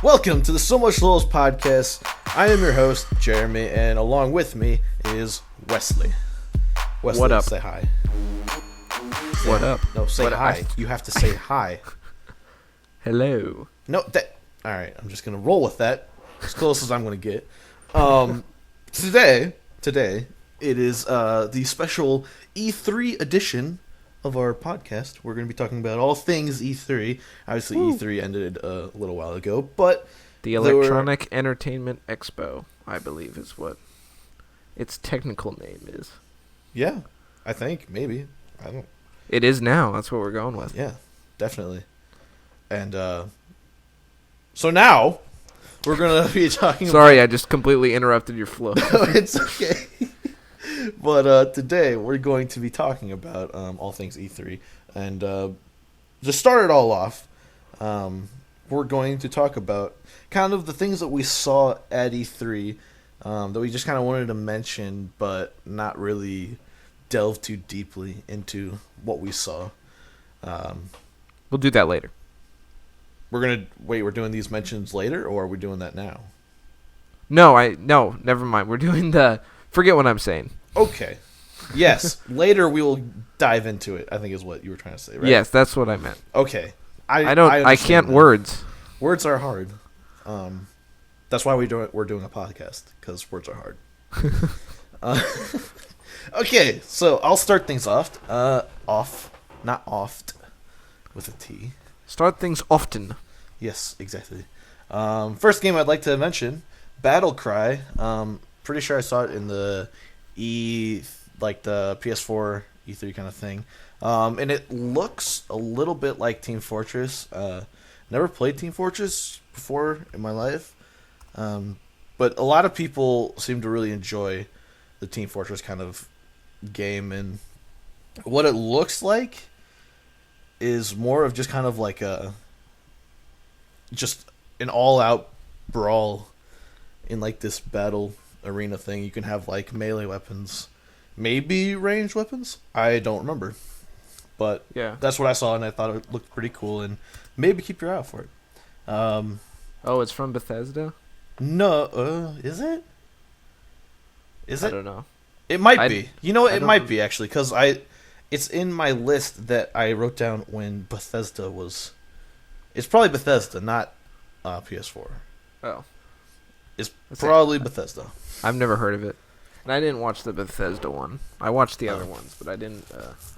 Welcome to the Somuchlolz podcast. I am your host, Jeremy, and along with me is Wesley. Wesley, what up? Say hi. What up? No, say What hi. You have to say hi. Hello. No, that. All right, I'm just gonna roll with that. As close as I'm gonna get. Today, it is the special E3 edition of our podcast. We're going to be talking about all things E3. Obviously, Woo. E3 ended a little while ago, but The Electronic Entertainment Expo, I believe, is what its technical name is. Yeah, I think maybe I don't. It is now. That's what we're going with. Yeah, definitely. And so now we're going to be talking. Sorry, I just completely interrupted your flow. It's okay. But today we're going to be talking about all things E3, and to start it all off, we're going to talk about kind of the things that we saw at E3 that we just kind of wanted to mention, but not really delve too deeply into what we saw. We'll do that later. We're doing these mentions later, or are we doing that now? No, never mind. We're doing forget what I'm saying. Okay. Yes, later we will dive into it, I think is what you were trying to say, right? Yes, that's what I meant. Okay. I can't words. Words are hard. That's why we're doing a podcast, because words are hard. Okay, so I'll start things off. Not oft, with a T. Start things often. Yes, exactly. First game I'd like to mention, Battle Cry. Pretty sure I saw it in the the PS4 E3 kind of thing. And it looks a little bit like Team Fortress. Never played Team Fortress before in my life. But a lot of people seem to really enjoy the Team Fortress kind of game. And what it looks like is more of just kind of like just an all-out brawl in like this battle arena thing. You can have like melee weapons, maybe ranged weapons. I don't remember, but Yeah. that's what I saw, and I thought it looked pretty cool. And maybe keep your eye out for it. Oh, it's from Bethesda? No, is it? I don't know. It might be. You know what? I It don't might know. be actually, because it's in my list that I wrote down when Bethesda was. It's probably Bethesda, not PS4. Oh. It's That's probably Bethesda. I've never heard of it. And I didn't watch the Bethesda one. I watched the other ones, but I didn't.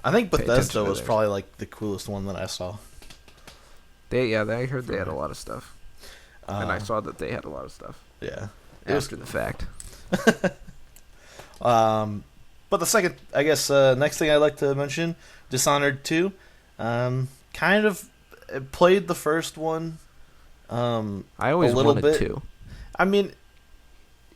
I think Pay attention Bethesda to was theirs. probably like the coolest one that I saw. I heard they had a lot of stuff. And I Um, saw that they had a lot of stuff Yeah. It was after the fact. But the second, I guess, next thing I'd like to mention, Dishonored 2. Kind of played the first one. I always little wanted bit. to. I mean,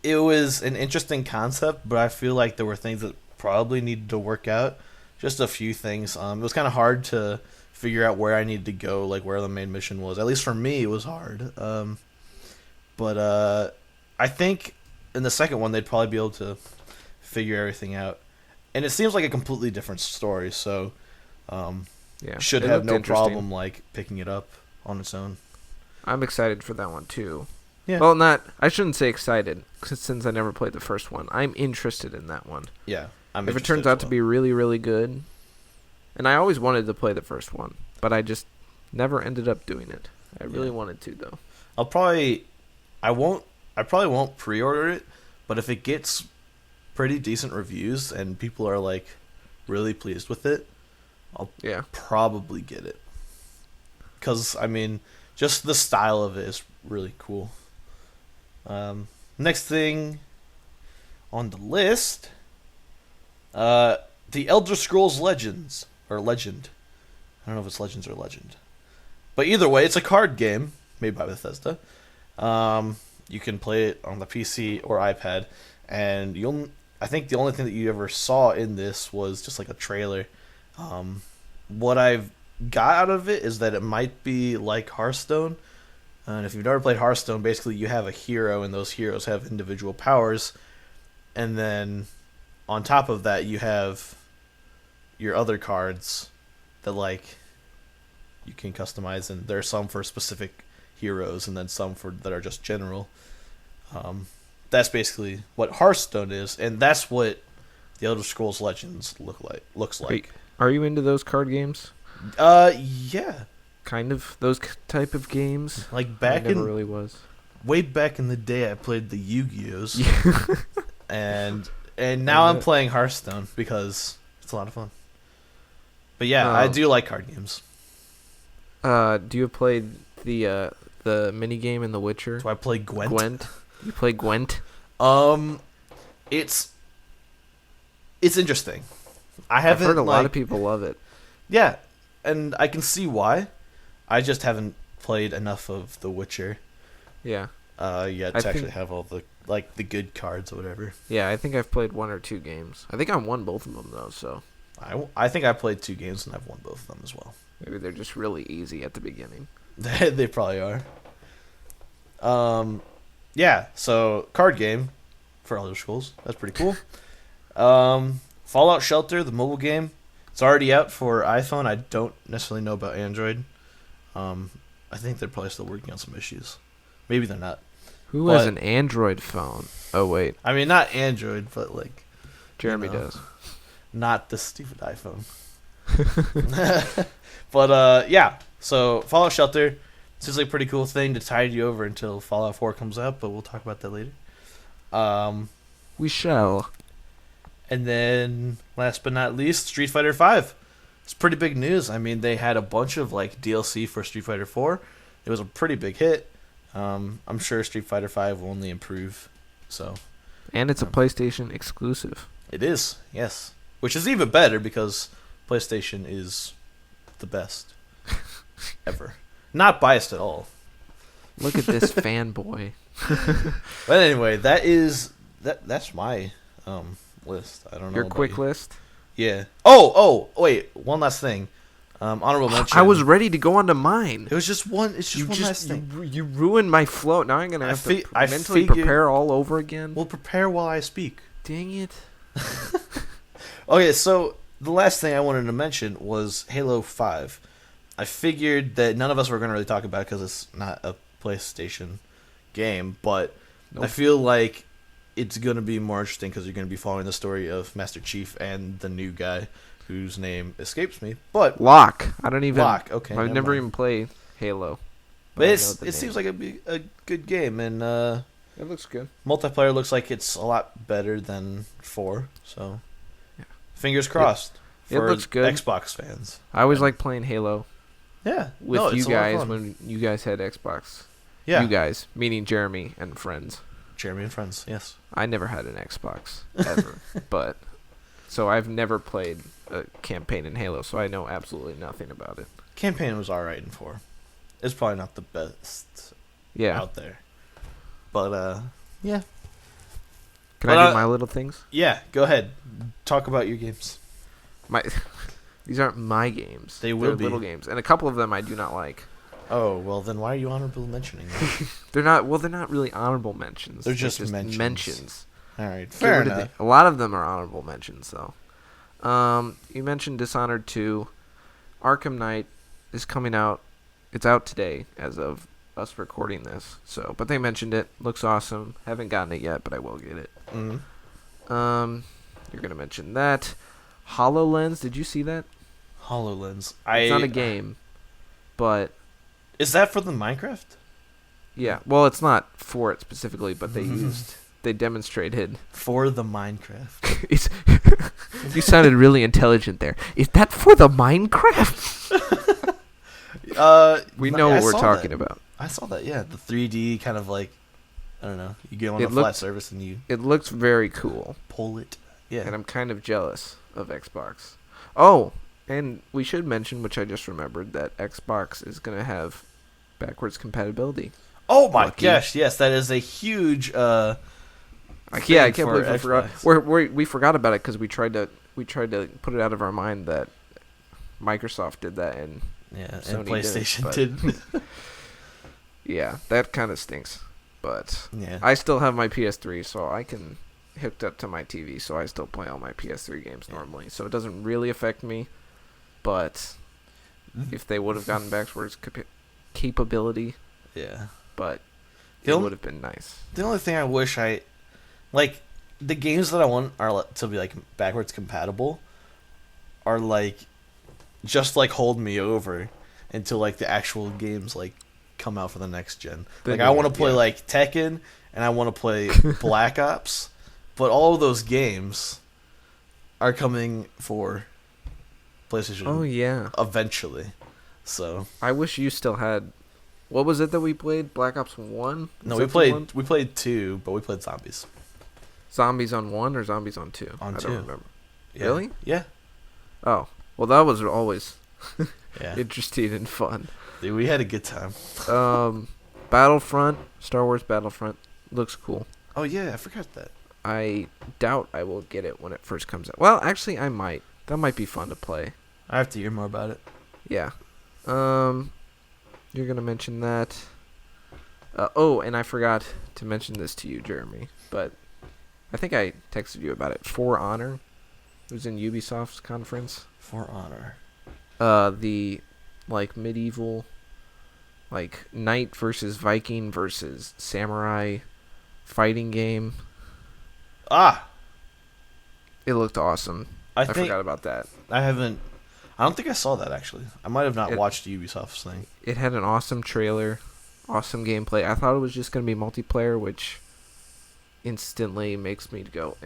it was an interesting concept, but I feel like there were things that probably needed to work out. Just a few things. It was kind of hard to figure out where I needed to go, like where the main mission was. At least for me, it was hard. But I think in the second one, they'd probably be able to figure everything out. And it seems like a completely different story, so Yeah, should it have looked no interesting. problem like picking it up on its own. I'm excited for that one too. Yeah. Well, I shouldn't say excited, since I never played the first one. I'm interested in that one. Yeah. If it turns out to be really, really good, and I always wanted to play the first one, but I just never ended up doing it. I really wanted to though. I probably won't pre-order it, but if it gets pretty decent reviews and people are like really pleased with it, I'll probably get it. Cuz I mean, just the style of it is really cool. Next thing on the list, The Elder Scrolls Legends or Legend. I don't know if it's Legends or Legend. But either way, it's a card game made by Bethesda. You can play it on the PC or iPad, and I think the only thing that you ever saw in this was just like a trailer. What I've got out of it is that it might be like Hearthstone. And if you've never played Hearthstone, basically you have a hero, and those heroes have individual powers. And then on top of that, you have your other cards that like you can customize, and there are some for specific heroes, and then some that are just general. That's basically what Hearthstone is, and that's what the Elder Scrolls Legends looks like. Are you into those card games? Yeah. Kind of those type of games. Like really was. Way back in the day, I played the Yu-Gi-Ohs, and now I'm playing Hearthstone because it's a lot of fun. But yeah, I do like card games. Do you play the mini game in The Witcher? Do I play Gwent? Gwent. You play Gwent? It's interesting. I've heard a lot of people love it. Yeah, and I can see why. I just haven't played enough of The Witcher. Yeah. Yet to actually have all the the good cards or whatever. Yeah, I think I've played 1 or 2 games. I think I won both of them though. So. I think I played 2 games and I've won both of them as well. Maybe they're just really easy at the beginning. They probably are. Yeah. So card game for Elder Scrolls. That's pretty cool. Fallout Shelter, the mobile game, it's already out for iPhone. I don't necessarily know about Android. I think they're probably still working on some issues. Maybe they're not. Who has an Android phone? Oh, wait. I mean, not Android, but Jeremy does. Not the stupid iPhone. But, yeah. So, Fallout Shelter, seems like a pretty cool thing to tide you over until Fallout 4 comes out, but we'll talk about that later. We shall. And then, last but not least, Street Fighter V. It's pretty big news. I mean, they had a bunch of DLC for Street Fighter 4. It was a pretty big hit. I'm sure Street Fighter V will only improve. So, and it's a PlayStation exclusive. It is, yes. Which is even better because PlayStation is the best ever. Not biased at all. Look at this fanboy. But anyway, that's my list. I don't know. Your quick you. list? Yeah. Oh, wait. One last thing. Honorable mention. I was ready to go on to mine. It was just one. It's just one last thing. You ruined my flow. Now I'm gonna have to mentally prepare all over again. Well, prepare while I speak. Dang it. Okay, so the last thing I wanted to mention was Halo 5. I figured that none of us were going to really talk about it because it's not a PlayStation game, but I feel like it's going to be more interesting because you're going to be following the story of Master Chief and the new guy whose name escapes me. But Locke. I don't even. Locke. Okay. I've never even played Halo. But it seems like it'd be a good game, and it looks good. Multiplayer looks like it's a lot better than 4. So, yeah. Fingers crossed for it looks good. Xbox fans. I always like playing Halo. Yeah, with you guys when you guys had Xbox. Yeah, you guys meaning Jeremy and friends. Jeremy and friends. Yes. I never had an Xbox ever, but so I've never played a campaign in Halo, so I know absolutely nothing about it. Campaign was alright in 4. It's probably not the best. Out there. But yeah. Can I do my little things? Yeah, go ahead. Talk about your games. These aren't my games. They're be little games, and a couple of them I do not like. Oh, well then why are you honorable mentioning them? They're not really honorable mentions. They're just mentions. All right, fair enough. A lot of them are honorable mentions, though. You mentioned Dishonored 2. Arkham Knight is coming out. It's out today as of us recording this. So, but they mentioned it. Looks awesome. Haven't gotten it yet, but I will get it. Mm-hmm. You're gonna mention that. HoloLens. Did you see that? HoloLens. It's not a game, but is that for the Minecraft? Yeah. Well, it's not for it specifically, but they demonstrated for the Minecraft. You sounded really intelligent there. Is that for the Minecraft? We know what we're talking about. I saw that. Yeah, the 3D kind of I don't know. You get on a flat surface and you. It looks very cool. Pull it. Yeah. And I'm kind of jealous of Xbox. Oh, and we should mention, which I just remembered, that Xbox is going to have backwards compatibility. Oh my gosh! Yes, that is a huge. I can't believe we forgot. We forgot about it because we tried to put it out of our mind that Microsoft did that and Sony and PlayStation did. Yeah, that kind of stinks. But yeah. I still have my PS3, so I can hooked up to my TV, so I still play all my PS3 games normally. So it doesn't really affect me. But if they would have gotten backwards capability, Yeah. but The it only- would have been nice. The only thing I wish like, the games that I want are to be like backwards compatible are like just like hold me over until like the actual games like come out for the next gen. The Like new I want one, to play yeah. like Tekken and I want to play Black Ops, but all of those games are coming for PlayStation Oh yeah, eventually. So I wish you still had. What was it that we played? Black Ops 1? no, Was we that the one? played 2, but we played Zombies Zombies on 1 or Zombies on 2? on I 2. don't remember. Yeah. Really? Yeah. Oh, well, that was always Yeah. interesting and fun. Dude, we had a good time. Battlefront, Star Wars Battlefront looks cool. Oh yeah, I forgot that. I doubt I will get it when it first comes out. Well, actually, I might. That might be fun to play. I have to hear more about it. Yeah. You're gonna mention that. And I forgot to mention this to you, Jeremy, but I think I texted you about it. For Honor. It was in Ubisoft's conference. For Honor. The like medieval, like knight versus Viking versus samurai fighting game. Ah, It looked awesome. I I think forgot about that. I don't think I saw that actually. I might have not watched Ubisoft's thing. It had an awesome trailer, awesome gameplay. I thought it was just going to be multiplayer, which instantly makes me go,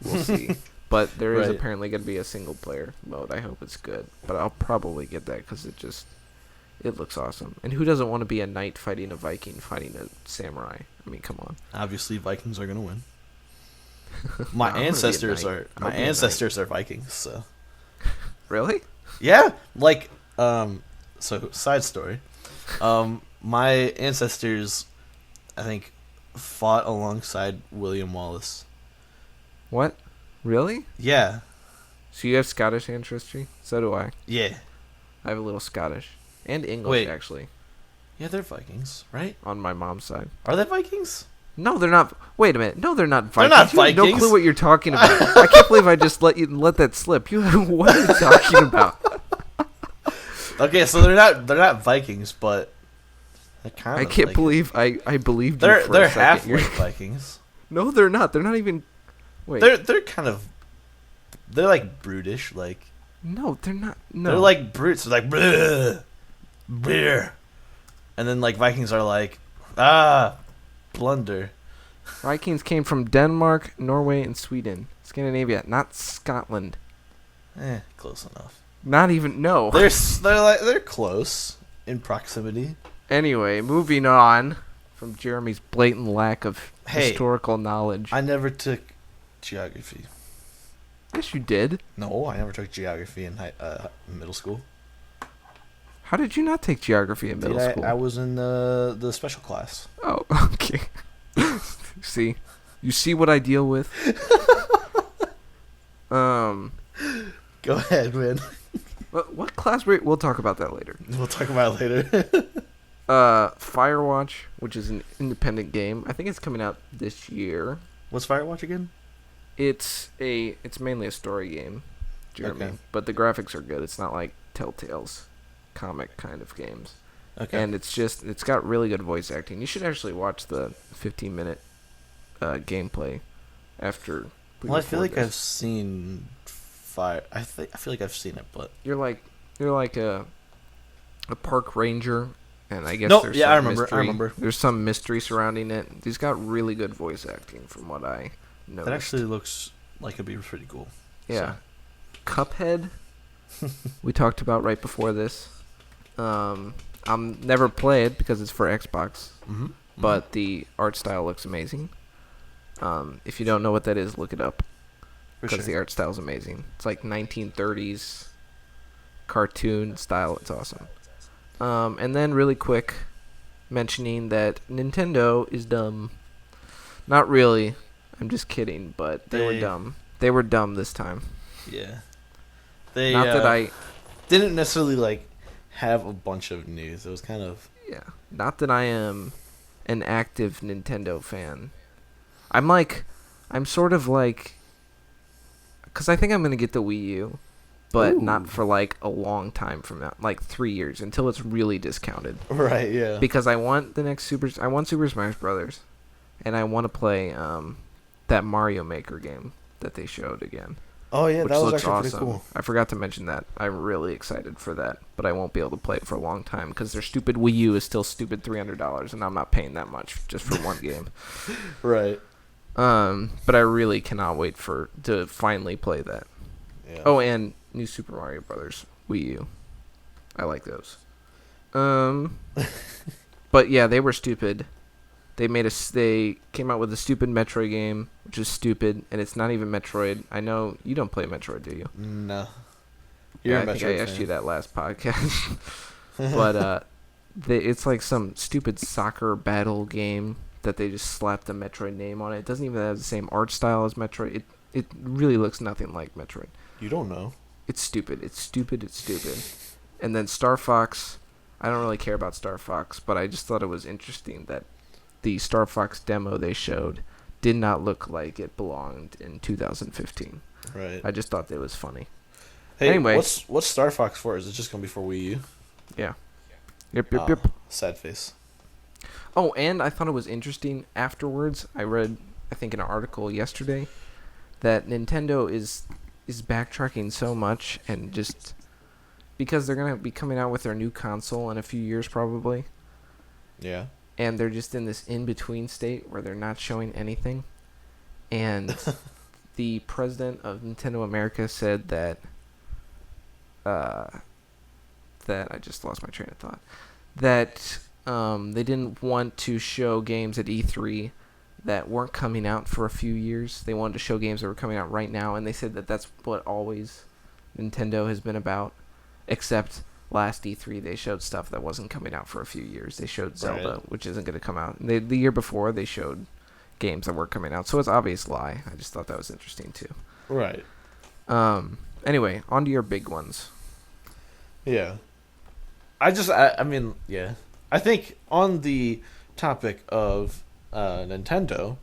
we'll see. But there is Right. apparently going to be a single player mode. I hope it's good. But I'll probably get that because it looks awesome. And who doesn't want to be a knight fighting a Viking fighting a samurai? I mean, come on. Obviously, Vikings are gonna win. No, My I'm gonna be a ancestors knight. are I'll be a ancestors are Vikings. So Really? yeah, like So side story, my ancestors, I think, fought alongside William Wallace. What? Really? Yeah, So you have Scottish ancestry? So do I. yeah, I have a little Scottish. And English, Wait. actually, yeah. They're Vikings, right? on my mom's side. Are they Vikings? No, they're not. Wait a minute. No, they're not They're Vikings. not You have no Vikings. clue what you're talking about. I can't believe I just let that slip. What are you talking about? Okay, so they're not Vikings, but they're kind I of. can't like, believe I believed you they're for they're a second. halfway Vikings. No, they're not. They're not even. Wait. They're kind of. They're like brutish, like No, they're not. No. they're like brutes. They're like bleh, beer, and then like Vikings are like blunder. Vikings came from Denmark, Norway, and Sweden. Scandinavia, not Scotland. Close enough. Not even. No. They're close in proximity. Anyway, moving on from Jeremy's blatant lack of Hey, historical knowledge. I never took geography. Yes, you did. No, I never took geography in middle school. How did you not take geography in middle Dude, school? I was in the special class. Oh, okay. See, you see what I deal with. Go ahead, man. What class we'll talk about that later. We'll talk about it later. Firewatch, which is an independent game. I think it's coming out this year. What's Firewatch again? It's mainly a story game, Jeremy, Okay. but the graphics are good. It's not like Telltale's comic kind of games. Okay. And it's got really good voice acting. You should actually watch the 15-minute gameplay after we I feel record like I've this. seen I feel like I've seen it, but You're like a park ranger, and I guess No, there's yeah, some I remember, I mystery. remember. There's some mystery surrounding it. He's got really good voice acting from what I noticed. that actually looks like it'd be pretty cool. Yeah. Cuphead, we talked about right before this. I'll never play it because it's for Xbox, Mm-hmm. but the art style looks amazing. If you don't know what that is, look it up because the art style is amazing. It's like 1930s cartoon style. It's awesome. And then really quick, mentioning that Nintendo is dumb. Not really. I'm just kidding, but they were dumb. They were dumb this time. Yeah. They Not that I didn't necessarily like have a bunch of news. It was kind of not that I am an active Nintendo fan. I'm sort of like, because I think I'm gonna get the Wii U, but Ooh. not for like a long time from now, like 3 years until it's really discounted. Right, yeah. Because I want I want Super Smash Brothers, and I want to play that Mario Maker game that they showed again. Oh yeah, Which that was looks actually awesome. pretty cool. I forgot to mention that. I'm really excited for that, but I won't be able to play it for a long time because their stupid Wii U is still stupid $300, and I'm not paying that much just for one game. Right. But I really cannot wait to finally play that. Yeah. Oh, and New Super Mario Brothers Wii U. I like those. But yeah, they were stupid. They came out with a stupid Metroid game, which is stupid, and it's not even Metroid. I know you don't play Metroid, do you? No. I think I asked you that last podcast. But it's like some stupid soccer battle game that they just slapped the Metroid name on it. It doesn't even have the same art style as Metroid. It really looks nothing like Metroid. You don't know. It's stupid. It's stupid. It's stupid. And then Star Fox. I don't really care about Star Fox, but I just thought it was interesting that the Star Fox demo they showed did not look like it belonged in 2015. Right. I just thought that was funny. Hey, Anyway. what's Star Fox for? Is it just gonna be for Wii U? Yeah. Yep. Sad face. Oh, and I thought it was interesting afterwards. I read, I think, an article yesterday that Nintendo is backtracking so much and just because they're going to be coming out with their new console in a few years probably. Yeah. And they're just in this in-between state where they're not showing anything. And the president of Nintendo America said that I just lost my train of thought. That they didn't want to show games at E3 that weren't coming out for a few years. They wanted to show games that were coming out right now, and they said that that's what always Nintendo has been about, except last E3 they showed stuff that wasn't coming out for a few years. They showed Zelda, which isn't going to come out. The year before, they showed games that were coming out, so it's an obvious lie. I just thought that was interesting, too. Right. Anyway, on to your big ones. Yeah. I mean, yeah. I think on the topic of Nintendo,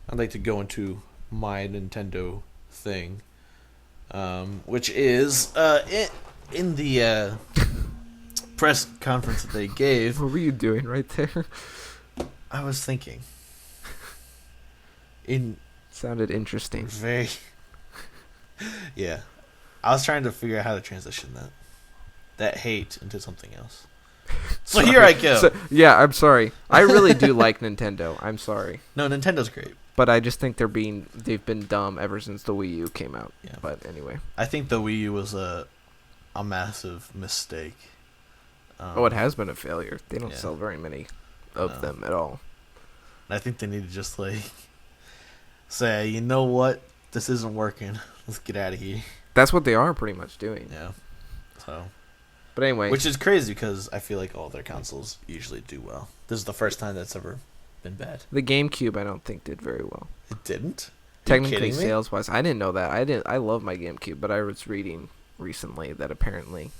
I'd like to go into my Nintendo thing, which is in the press conference that they gave. What were you doing right there? I was thinking. Sounded interesting. Very. Yeah. I was trying to figure out how to transition that hate into something else. So here I go. Yeah, I'm sorry. I really do like Nintendo. I'm sorry. No, Nintendo's great. But I just think they've been dumb ever since the Wii U came out. Yeah. But anyway. I think the Wii U was a massive mistake. It has been a failure. They don't Yeah. sell very many of them at all. I think they need to just say, you know what, this isn't working. Let's get out of here. That's what they are pretty much doing. Yeah. So. But anyway. Which is crazy because I feel like all their consoles usually do well. This is the first time that's ever been bad. The GameCube I don't think did very well. It didn't? Technically, sales wise, I didn't know that. I love my GameCube, but I was reading recently that apparently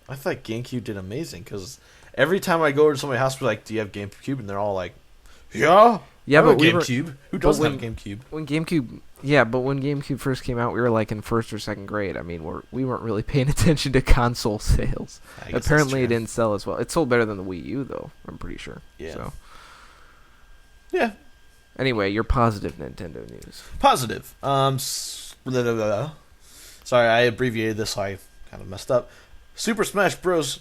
I thought GameCube did amazing because every time I go to somebody's house, we're like, "Do you have GameCube?" And they're all like, "Yeah, yeah, I have but a we GameCube. Who doesn't have a GameCube?" When GameCube first came out, we were like in first or second grade. I mean, we weren't really paying attention to console sales. Apparently, it didn't sell as well. It sold better than the Wii U, though. I'm pretty sure. Yeah. So. Yeah. Anyway, your positive Nintendo news. Positive. Sorry, I abbreviated this, so I kind of messed up. Super Smash Bros.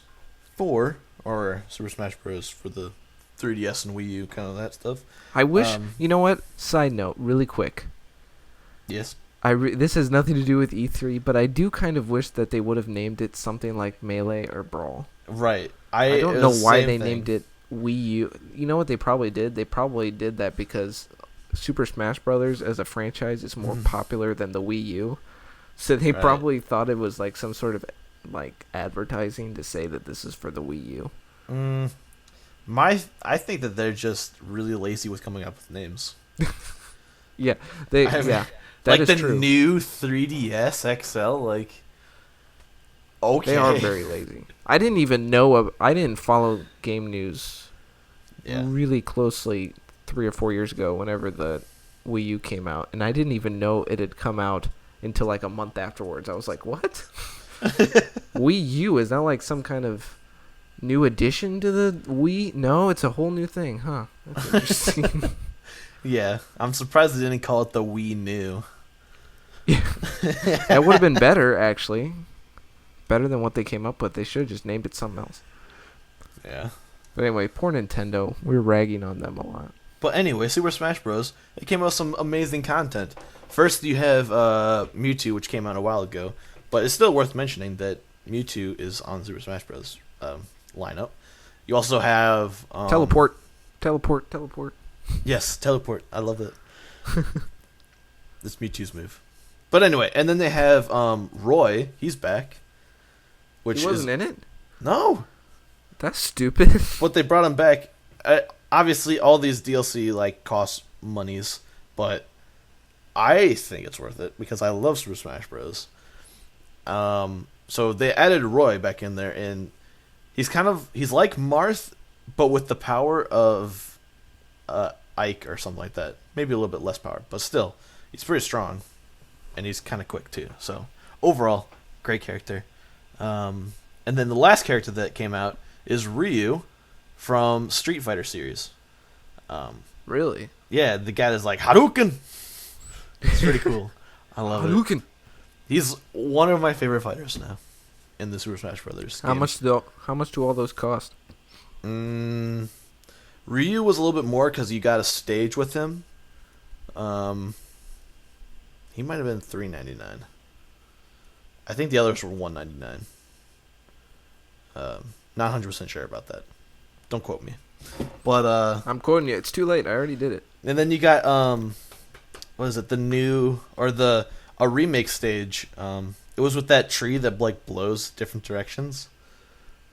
4, or Super Smash Bros. For the 3DS and Wii U, kind of that stuff. I wish, you know what? Side note, really quick. Yes. This has nothing to do with E3, but I do kind of wish that they would have named it something like Melee or Brawl. Right. I don't know why they named it Wii U. You know what they probably did? They probably did that because Super Smash Brothers as a franchise is more popular than the Wii U. So they probably thought it was like some sort of like advertising to say that this is for the Wii U. I think that they're just really lazy with coming up with names. Yeah, that like is the true. new 3DS XL, like okay, they are very lazy. I didn't even know. I didn't follow game news really closely 3 or 4 years ago. Whenever the Wii U came out, and I didn't even know it had come out until like a month afterwards. I was like, what? Wii U, is that like some kind of new addition to the Wii? No, it's a whole new thing, huh? That's interesting. Yeah, I'm surprised they didn't call it the Wii New. Yeah. That would have been better, actually. Better than what they came up with. They should have just named it something else. Yeah. But anyway, poor Nintendo. We're ragging on them a lot. But anyway, Super Smash Bros. It came out with some amazing content. First, you have Mewtwo, which came out a while ago, but it's still worth mentioning that Mewtwo is on Super Smash Bros. Lineup. You also have Teleport. Yes, teleport. I love it. It's Mewtwo's move. But anyway, and then they have Roy. He's back. Which He wasn't in it? No. That's stupid. But they brought him back. Obviously, all these DLC like cost monies, but I think it's worth it because I love Super Smash Bros. So they added Roy back in there, and he's like Marth, but with the power of Ike or something like that. Maybe a little bit less power, but still, he's pretty strong, and he's kind of quick too. So overall, great character. And then the last character that came out is Ryu from Street Fighter series. Really? Yeah, the guy that's like Hadouken. It's pretty cool. I love Hadouken. it. He's one of my favorite fighters now in the Super Smash Brothers. How much do all those cost? Ryu was a little bit more because you got a stage with him. He might have been $3.99. I think the others were $1.99. Not 100% sure about that. Don't quote me. But I'm quoting you. It's too late. I already did it. and then you got what is it? The new or a remake stage. It was with that tree that like blows different directions.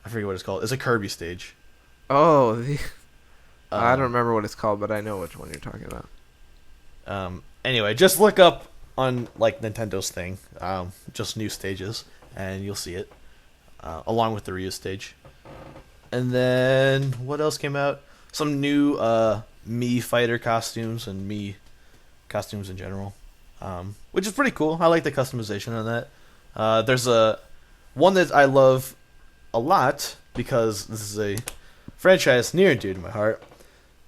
I forget what it's called. It's a Kirby stage. Oh, I don't remember what it's called, but I know which one you're talking about. Anyway, just look up on like Nintendo's thing, just new stages, and you'll see it, along with the Ryu stage. And then what else came out? Some new Mii fighter costumes and Mii costumes in general, which is pretty cool. I like the customization on that. There's a one that I love a lot because this is a franchise near and dear to my heart.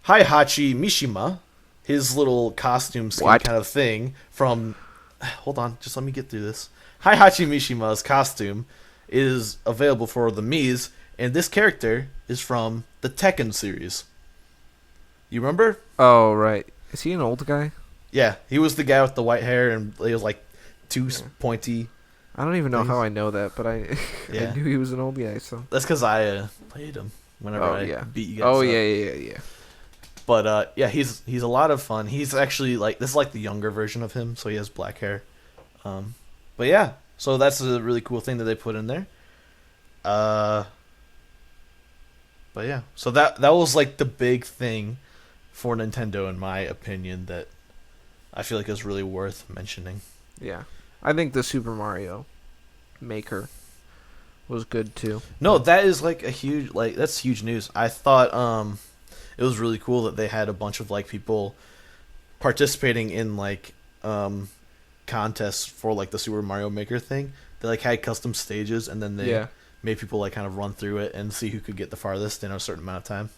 Heihachi Mishima, his little costume skin kind of thing from... Hold on, just let me get through this. Heihachi Mishima's costume is available for the Miis, and this character is from the Tekken series. You remember? Oh, right. Is he an old guy? Yeah, he was the guy with the white hair, and he was like two pointy... I don't even know how I know that, but I knew he was an old guy. So that's because I played him whenever I beat you guys. Oh, up. yeah. But yeah, he's a lot of fun. He's actually like this is like the younger version of him, so he has black hair. But yeah, so that's a really cool thing that they put in there. But yeah, so that was like the big thing for Nintendo, in my opinion, that I feel like is really worth mentioning. Yeah, I think the Super Mario Maker was good too. No, that is like that's huge news. I thought it was really cool that they had a bunch of like people participating in like contests for like the Super Mario Maker thing. They like had custom stages, and then they made people like kind of run through it and see who could get the farthest in a certain amount of time.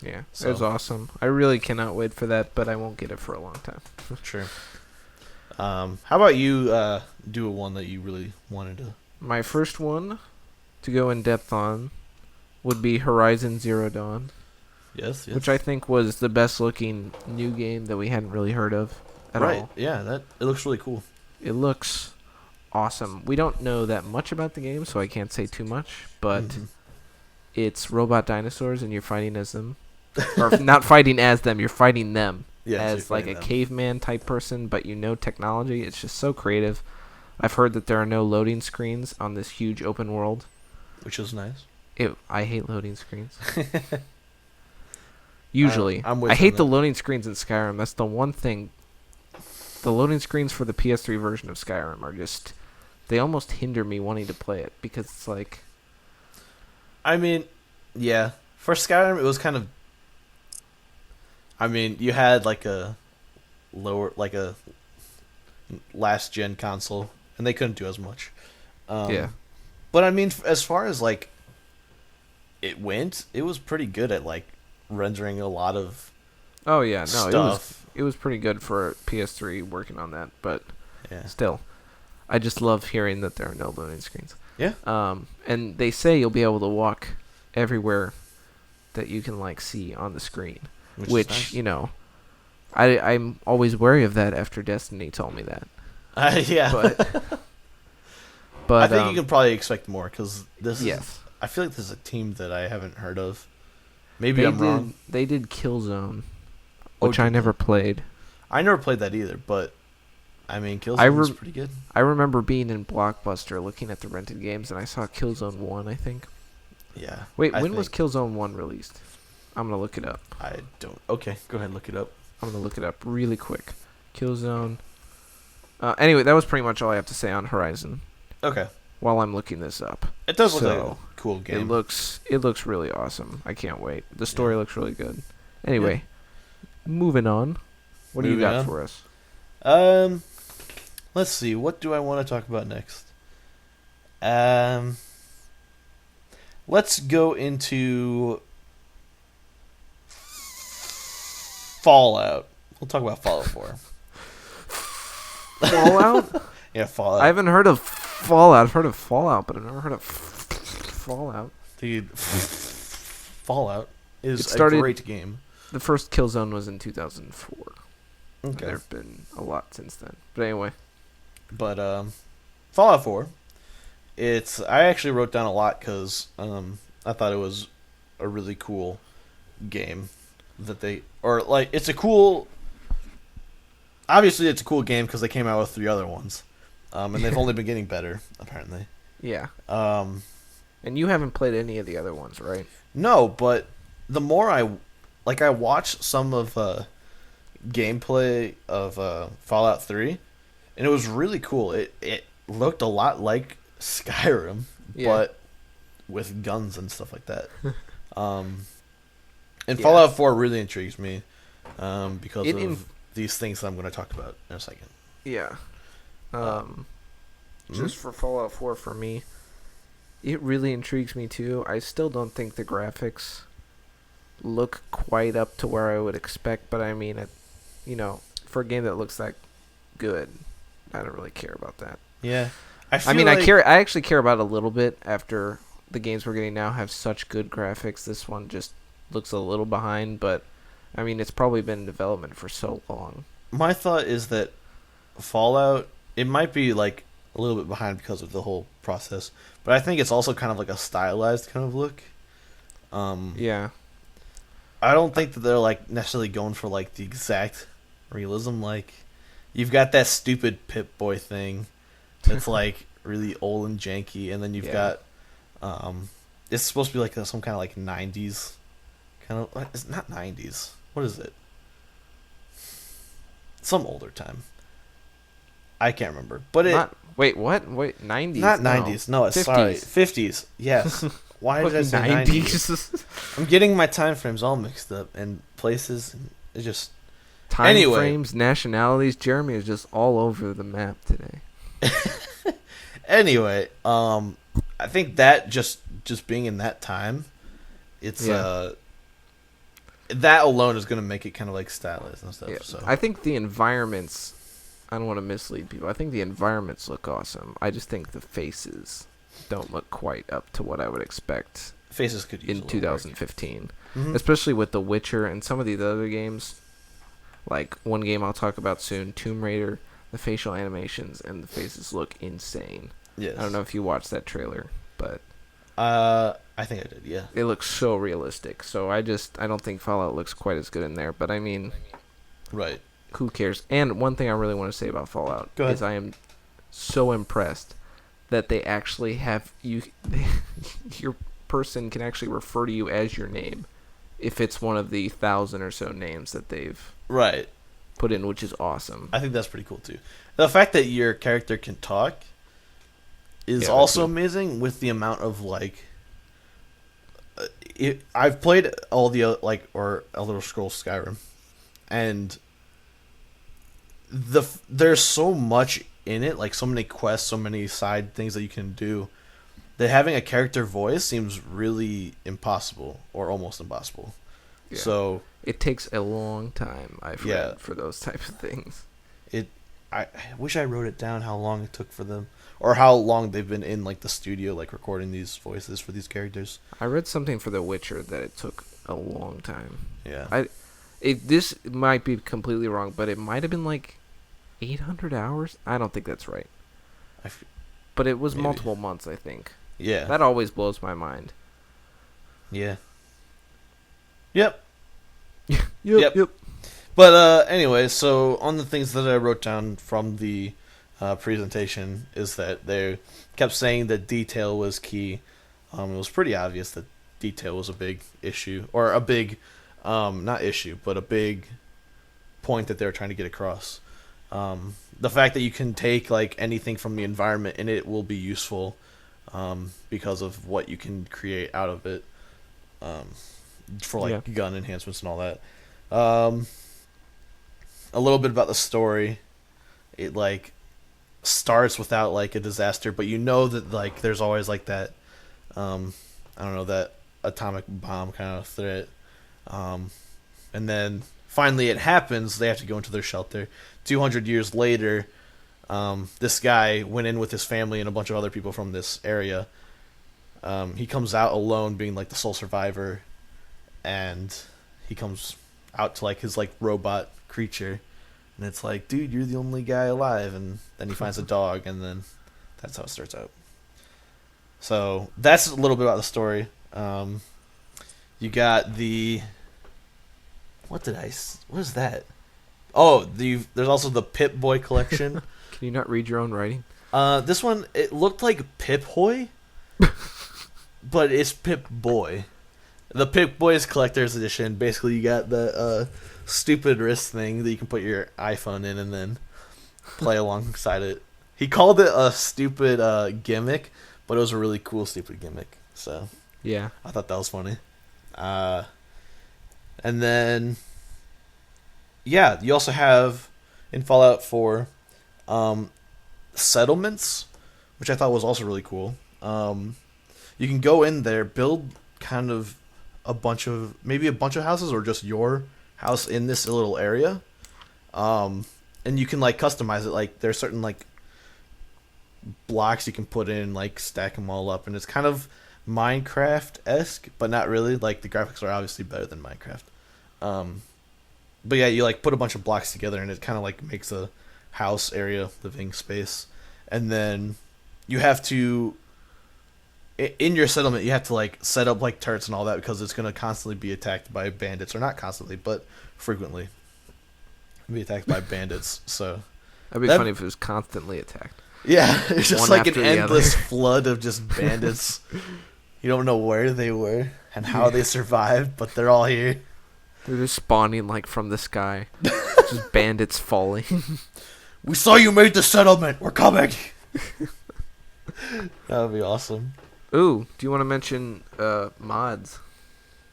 Yeah, so. It was awesome. I really cannot wait for that, but I won't get it for a long time. Sure. How about you do one that you really wanted to... My first one to go in depth on would be Horizon Zero Dawn. Yes. Which I think was the best looking new game that we hadn't really heard of at all. Right, yeah, it looks really cool. It looks awesome. We don't know that much about the game, so I can't say too much, but it's robot dinosaurs and you're fighting as them. Or not fighting as them, you're fighting them. As like a caveman type person, but you know technology. It's just so creative. I've heard that there are no loading screens on this huge open world, which is nice. I hate loading screens. Usually, I hate the loading screens in Skyrim. That's the one thing. The loading screens for the PS3 version of Skyrim are just... They almost hinder me wanting to play it, because it's like... I mean, yeah. For Skyrim, it was kind of... I mean, you had like a last-gen console, and they couldn't do as much. Yeah. But I mean, as far as like it went, it was pretty good at like rendering a lot of Oh yeah, no, stuff. it was pretty good for PS3 working on that, but Yeah. still, I just love hearing that there are no loading screens. Yeah. And they say you'll be able to walk everywhere that you can like see on the screen, Which is nice. you know, I'm always wary of that after Destiny told me that. Yeah. But I think you can probably expect more because this is. yes, I feel like this is a team that I haven't heard of. Maybe they I'm did. wrong. They did Killzone, Oh, which I did they? never played. I never played that either, but I mean, Killzone was pretty good. I remember being in Blockbuster looking at the rented games, and I saw Killzone 1, I think. Yeah. Wait, when was Killzone 1 released? I'm going to look it up. I don't. Okay, go ahead and look it up. I'm going to look it up really quick. Killzone. Anyway, that was pretty much all I have to say on Horizon Okay. while I'm looking this up. It does look like So, a cool game. It looks really awesome. I can't wait. The story looks really good. Anyway, moving on. What do you Moving got on. for us? Let's see. What do I want to talk about next? Let's go into Fallout. We'll talk about Fallout 4. Fallout? Yeah, Fallout. I haven't heard of Fallout. I've heard of Fallout, but I've never heard of Fallout. Dude, Fallout is a great game. The first Killzone was in 2004. Okay. There have been a lot since then. But anyway. But Fallout 4, I actually wrote down a lot because I thought it was a really cool game it's a cool. Obviously, it's a cool game because they came out with 3 other ones, and they've only been getting better apparently. Yeah. Um, And you haven't played any of the other ones, right? no, but the more I watched some of gameplay of Fallout 3, and it was really cool. It looked a lot like Skyrim, but with guns and stuff like that. And Fallout 4 really intrigues me because of these things that I'm going to talk about in a second. Yeah. Just for Fallout 4 for me, it really intrigues me too. I still don't think the graphics look quite up to where I would expect, but I mean, for a game that looks that good, I don't really care about that. Yeah. I actually care about it a little bit after the games we're getting now have such good graphics. This one just looks a little behind, but I mean, it's probably been in development for so long. My thought is that Fallout, it might be like a little bit behind because of the whole process, but I think it's also kind of like a stylized kind of look. Yeah. I don't think that they're like necessarily going for like the exact realism. Like, you've got that stupid Pip-Boy thing that's like really old and janky, and then you've got it's supposed to be like some kind of like 90s kind of. It's not 90s. What is it? Some older time. I can't remember, but wait, what? Wait, 90s? Not 90s. No, it's 50s. sorry, 50s. Yes. Why did I say 90s? I'm getting my time frames all mixed up and places. And it's just time frames, nationalities. Jeremy is just all over the map today. Anyway, I think that just being in that time, it's that alone is going to make it kind of like stylized and stuff. Yeah. So I think the environments. I don't want to mislead people. I think the environments look awesome. I just think the faces don't look quite up to what I would expect faces could use in 2015, mm-hmm. especially with The Witcher and some of these other games. Like one game I'll talk about soon, Tomb Raider. The facial animations and the faces look insane. Yes. I don't know if you watched that trailer, but I think I did. Yeah. It looks so realistic. So I don't think Fallout looks quite as good in there. But I mean, right. Who cares? And one thing I really want to say about Fallout is I am so impressed that they actually have your person can actually refer to you as your name if it's one of the 1,000 or so names that they've put in, which is awesome. I think that's pretty cool too. The fact that your character can talk is also amazing with the amount of like. I've played all the or Elder Scrolls Skyrim, and there's so much in it, like so many quests, so many side things that you can do, that having a character voice seems really impossible or almost impossible. Yeah. So it takes a long time, I've read, for those types of things. I wish I wrote it down how long it took for them, or how long they've been in like the studio, like recording these voices for these characters. I read something for The Witcher that it took a long time. Yeah. This might be completely wrong, but it might have been like 800 hours. I don't think that's right. But it was multiple months, I think. Yeah. That always blows my mind. Yeah. Yep. Yep. But anyway, so on the things that I wrote down from the presentation is that they kept saying that detail was key. It was pretty obvious that detail was a big issue, or a big, not issue, but a big point that they were trying to get across. The fact that you can take like anything from the environment and it will be useful because of what you can create out of it for like gun enhancements and all that. A little bit about the story. It like starts without like a disaster, but you know that like there's always like that I don't know, that atomic bomb kind of threat. And then finally it happens. They have to go into their shelter. 200 years later, this guy went in with his family and a bunch of other people from this area. He comes out alone, being like the sole survivor, and he comes out to like his like robot creature, and it's like, dude, you're the only guy alive. And then he finds a dog, and then that's how it starts out. So that's a little bit about the story. You got the what is that? Oh, there's also the Pip Boy collection. Can you not read your own writing? This one, it looked like Pip Hoy, but it's Pip Boy. The Pip Boys Collector's Edition. Basically, you got the stupid wrist thing that you can put your iPhone in and then play alongside it. He called it a stupid gimmick, but it was a really cool stupid gimmick. So yeah, I thought that was funny. And then you also have in Fallout 4 settlements, which I thought was also really cool. You can go in there, build kind of a bunch of houses, or just your house in this little area, and you can like customize it. Like there's certain like blocks you can put in, like stack them all up, and it's kind of Minecraft-esque, but not really. Like the graphics are obviously better than Minecraft. But yeah, you like put a bunch of blocks together, and it kind of like makes a house area, living space, and then you have to. In your settlement, you have to like set up like turrets and all that, because it's going to constantly be attacked by bandits, or not constantly, but frequently be attacked by bandits. So that'd be funny if it was constantly attacked. Yeah, it's just One like an after the endless other. flood of just bandits. You don't know where they were and how they survived, but they're all here. They're just spawning like from the sky, just bandits falling. We saw you made the settlement. We're coming. That would be awesome. Ooh, do you want to mention mods?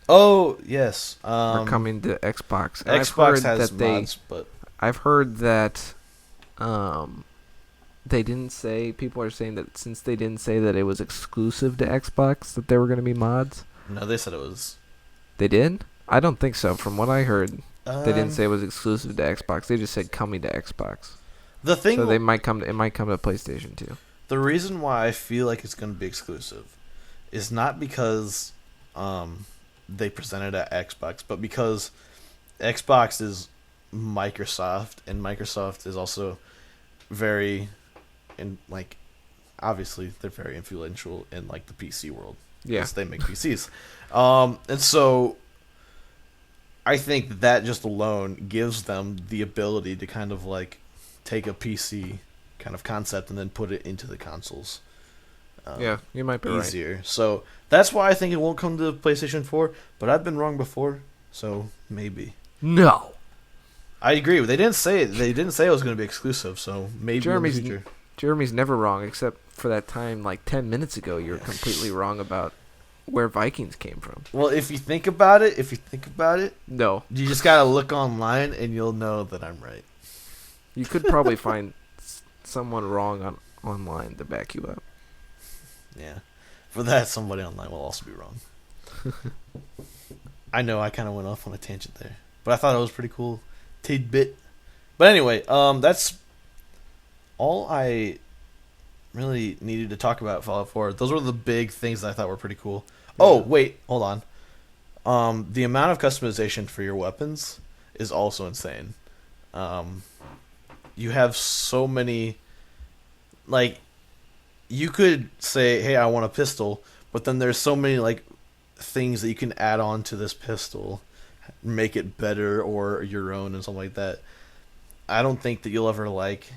Oh yes, Are coming to Xbox. And Xbox has mods, but I've heard that they didn't say. People are saying that since they didn't say that it was exclusive to Xbox, that there were going to be mods. No, they said it was. They did? I don't think so. From what I heard, they didn't say it was exclusive to Xbox. They just said coming to Xbox. The thing, so they might come. It might come to PlayStation too. The reason why I feel like it's going to be exclusive is not because they presented at Xbox, but because Xbox is Microsoft, and Microsoft is also very, obviously they're very influential in like the PC world. Yeah, because they make PCs, and so I think that just alone gives them the ability to kind of like take a PC kind of concept and then put it into the consoles. Yeah, you might be easier. right. So that's why I think it won't come to PlayStation 4, but I've been wrong before, so maybe. No. I agree. They didn't say it. They didn't say it was going to be exclusive, so maybe in the future. Jeremy's never wrong, except for that time like 10 minutes ago you were completely wrong about where Vikings came from. Well, if you think about it, no. You just got to look online and you'll know that I'm right. You could probably find someone wrong online to back you up. Yeah. For that, somebody online will also be wrong. I know I kind of went off on a tangent there, but I thought it was pretty cool tidbit. But anyway, that's all I really needed to talk about Fallout 4. Those were the big things that I thought were pretty cool. Yeah. Oh, wait, hold on. The amount of customization for your weapons is also insane. You have so many, like, you could say, hey, I want a pistol, but then there's so many, like, things that you can add on to this pistol, make it better or your own and something like that. I don't think that you'll ever, like,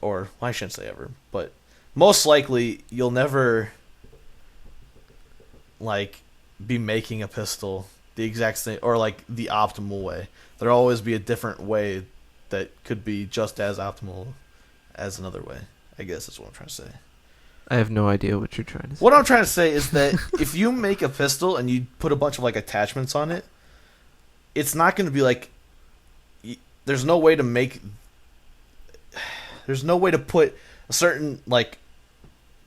or I shouldn't say ever, but most likely you'll never, like, be making a pistol the exact same, or, like, the optimal way. There'll always be a different way that could be just as optimal as another way. I guess that's what I'm trying to say. I have no idea what you're trying to say. What I'm trying to say is that if you make a pistol and you put a bunch of, like, attachments on it, it's not going to be, like, there's no way to put a certain, like,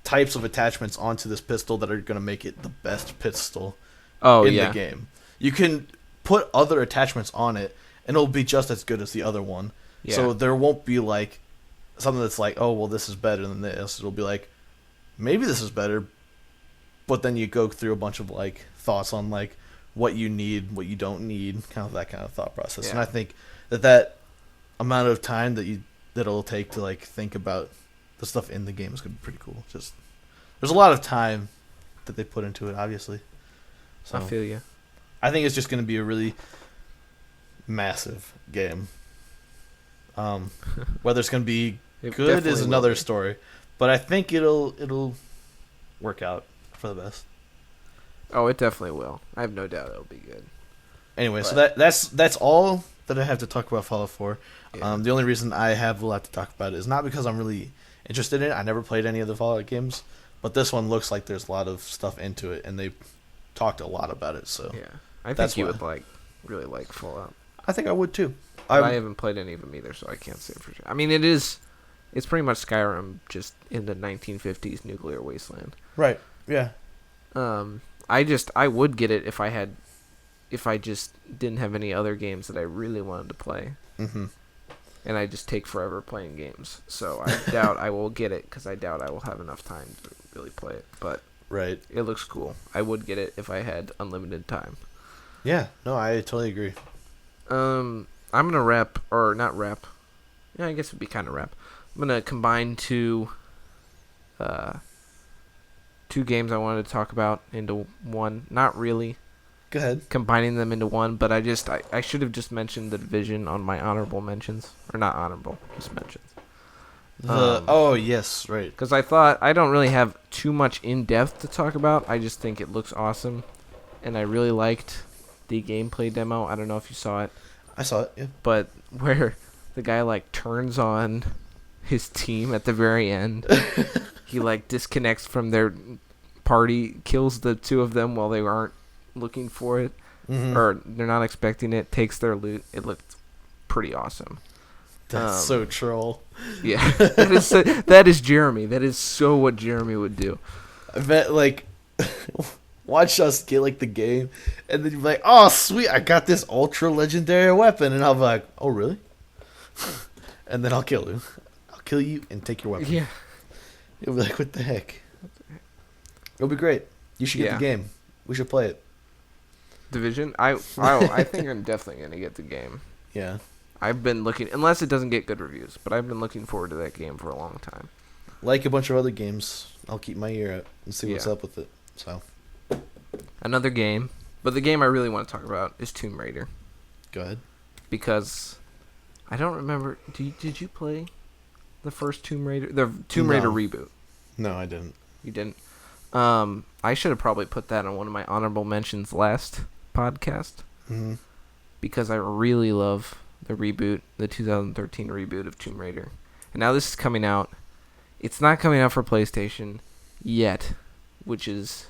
types of attachments onto this pistol that are going to make it the best pistol in the game. You can put other attachments on it, and it'll be just as good as the other one. Yeah. So there won't be, like, something that's like, oh, well, this is better than this. It'll be like, maybe this is better, but then you go through a bunch of, like, thoughts on, like, what you need, what you don't need, kind of that kind of thought process. Yeah. And I think that amount of time that it'll take to, like, think about the stuff in the game is going to be pretty cool. Just there's a lot of time that they put into it, obviously. So I feel you. I think it's just going to be a really massive game. Whether it's going to be good is another story, but I think it'll work out for the best. Oh, it definitely will. I have no doubt it'll be good. Anyway, so that's all that I have to talk about Fallout 4. Yeah. The only reason I have a lot to talk about it is not because I'm really interested in it. I never played any of the Fallout games, but this one looks like there's a lot of stuff into it, and they talked a lot about it. So yeah, I think you would really like Fallout. I think I would too. I haven't played any of them either, so I can't say for sure. I mean, it's pretty much Skyrim, just in the 1950s nuclear wasteland. Right. Yeah. I would get it if I just didn't have any other games that I really wanted to play. Mm-hmm. And I just take forever playing games, so I doubt I will get it because I doubt I will have enough time to really play it. But right, it looks cool. I would get it if I had unlimited time. Yeah. No, I totally agree. I'm gonna not rap. Yeah, I guess it'd be kind of rap. I'm gonna combine two games I wanted to talk about into one. Not really. Go ahead. Combining them into one, but I should have just mentioned The Division on my honorable mentions, or not honorable, just mentions. Oh yes, right. Because I thought I don't really have too much in depth to talk about. I just think it looks awesome, and I really liked the gameplay demo. I don't know if you saw it. I saw it, yeah. But where the guy, like, turns on his team at the very end. He, like, disconnects from their party, kills the two of them while they aren't looking for it. Mm-hmm. Or they're not expecting it, takes their loot. It looked pretty awesome. That's so troll. Yeah. That is Jeremy. That is so what Jeremy would do. I bet, like... Watch us get, like, the game, and then you're like, oh, sweet, I got this ultra-legendary weapon, and I'll be like, oh, really? And then I'll kill you. I'll kill you and take your weapon. Yeah. You'll be like, what the heck? It'll be great. You should get the game. We should play it. Division? I think I'm definitely going to get the game. Yeah. I've been looking, unless it doesn't get good reviews, but I've been looking forward to that game for a long time. Like a bunch of other games, I'll keep my ear out and see what's up with it, so... Another game, but the game I really want to talk about is Tomb Raider. Go ahead. Because I don't remember. Did you play the first Tomb Raider? The Tomb Raider reboot? No, I didn't. You didn't? I should have probably put that on one of my honorable mentions last podcast. Mm-hmm. Because I really love the reboot, the 2013 reboot of Tomb Raider. And now this is coming out. It's not coming out for PlayStation yet, which is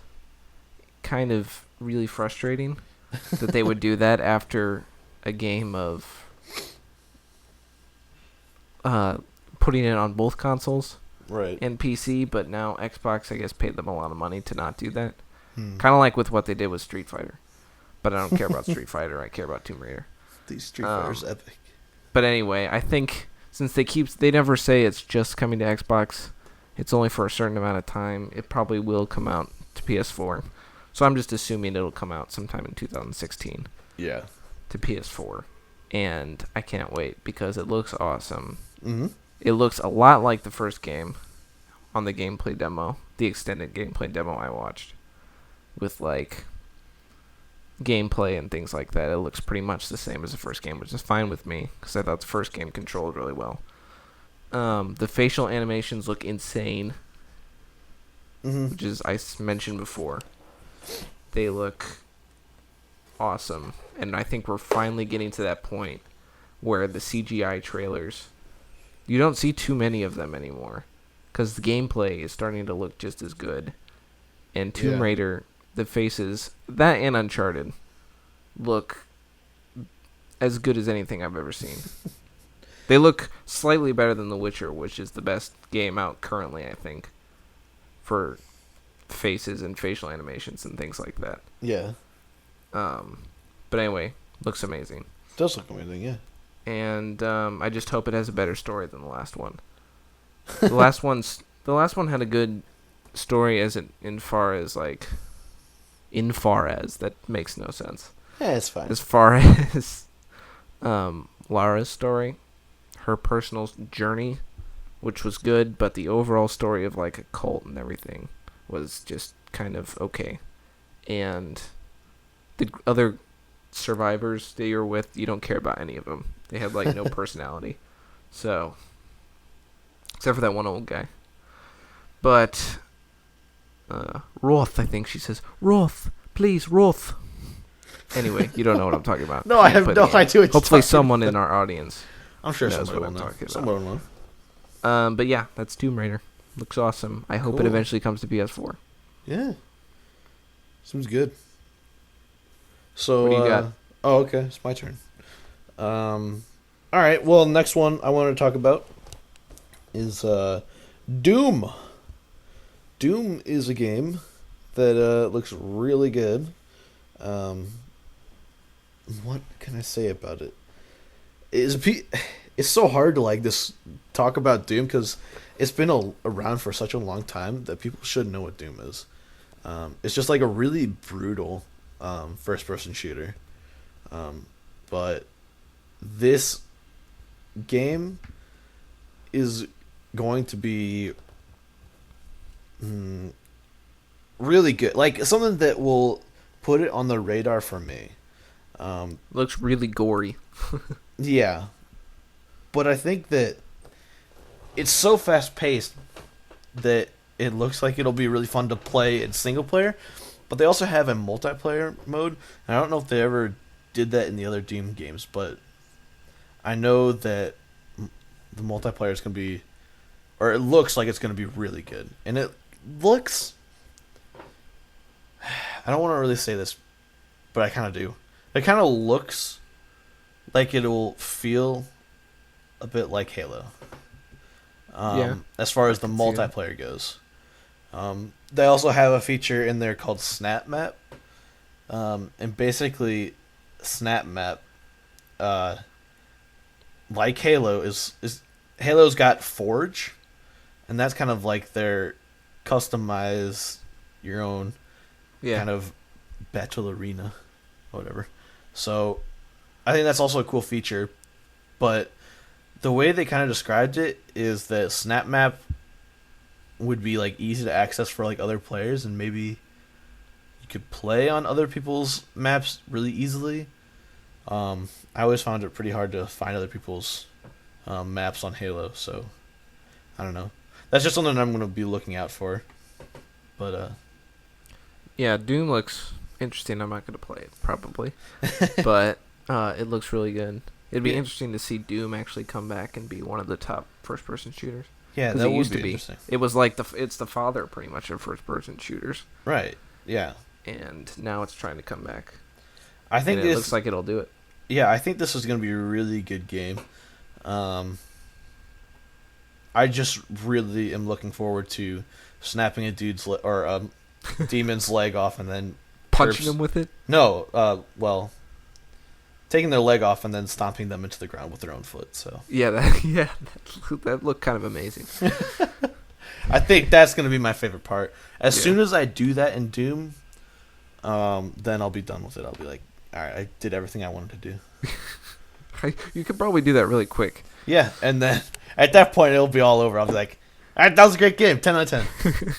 kind of really frustrating that they would do that after a game of putting it on both consoles. Right. and PC, but now Xbox, I guess, paid them a lot of money to not do that. Hmm. Kind of like with what they did with Street Fighter. But I don't care about Street Fighter. I care about Tomb Raider. These Street Fighters epic. But anyway, I think since they never say it's just coming to Xbox, it's only for a certain amount of time. It probably will come out to PS4. So I'm just assuming it'll come out sometime in 2016 Yeah. to PS4. And I can't wait because it looks awesome. Mm-hmm. It looks a lot like the first game on the gameplay demo, the extended gameplay demo I watched, with like gameplay and things like that. It looks pretty much the same as the first game, which is fine with me because I thought the first game controlled really well. The facial animations look insane, which is I mentioned before. They look awesome, and I think we're finally getting to that point where the CGI trailers, you don't see too many of them anymore because the gameplay is starting to look just as good. And Tomb Raider, the faces, that and Uncharted, look as good as anything I've ever seen. They look slightly better than The Witcher, which is the best game out currently, I think, for faces and facial animations and things like that. Yeah. But anyway, looks amazing. It does look amazing, yeah. And I just hope it has a better story than the last one. The last one had a good story in far as that makes no sense. Yeah, it's fine. As far as Lara's story, her personal journey, which was good, but the overall story of like a cult and everything was just kind of okay. And the other survivors that you're with, you don't care about any of them. They had like no personality. So, except for that one old guy. But Roth, I think she says, Roth, please, Roth. Anyway, you don't know what I'm talking about. No, I have no idea what you're Hopefully talking someone about. in our audience I'm sure knows somebody what will I'm know. talking about. Somebody will know. But yeah, that's Tomb Raider. Looks awesome. I hope it Cool. eventually comes to PS4. Yeah. Seems good. So, What do you got? Oh, okay. It's my turn. All right. Well, next one I wanted to talk about is Doom. Doom is a game that looks really good. What can I say about it? It's so hard to like this talk about Doom because it's been around for such a long time that people should know what Doom is. It's just like a really brutal first-person shooter. But this game is going to be really good. Like, something that will put it on the radar for me. Looks really gory. Yeah. But I think that it's so fast-paced that it looks like it'll be really fun to play in single player. But they also have a multiplayer mode. And I don't know if they ever did that in the other Doom games, but I know that the multiplayer is going to be, or it looks like it's going to be really good. And it looks, I don't want to really say this, but I kind of do. It kind of looks like it'll feel a bit like Halo. As far as the multiplayer goes. They also have a feature in there called Snap Map. And basically, Snap Map, like Halo, is Halo's got Forge, and that's kind of like their customize your own kind of battle arena, whatever. So, I think that's also a cool feature, but the way they kind of described it is that Snap Map would be like easy to access for like other players, and maybe you could play on other people's maps really easily. I always found it pretty hard to find other people's maps on Halo, so I don't know. That's just something I'm going to be looking out for. But yeah, Doom looks interesting. I'm not going to play it probably, but it looks really good. It'd be interesting to see Doom actually come back and be one of the top first-person shooters. Yeah, that it would used be to be. Interesting. It was like it's the father pretty much of first-person shooters. Right. Yeah. And now it's trying to come back. I think it looks like it'll do it. Yeah, I think this is going to be a really good game. I just really am looking forward to snapping a dude's or a demon's leg off and then Punching them with it? No, well, taking their leg off and then stomping them into the ground with their own foot. So Yeah, that looked kind of amazing. I think that's gonna be my favorite part. As Yeah. soon as I do that in Doom, then I'll be done with it. I'll be like, all right, I did everything I wanted to do. You could probably do that really quick. Yeah, and then at that point it'll be all over. I'll be like, all right, that was a great game, 10 out of 10.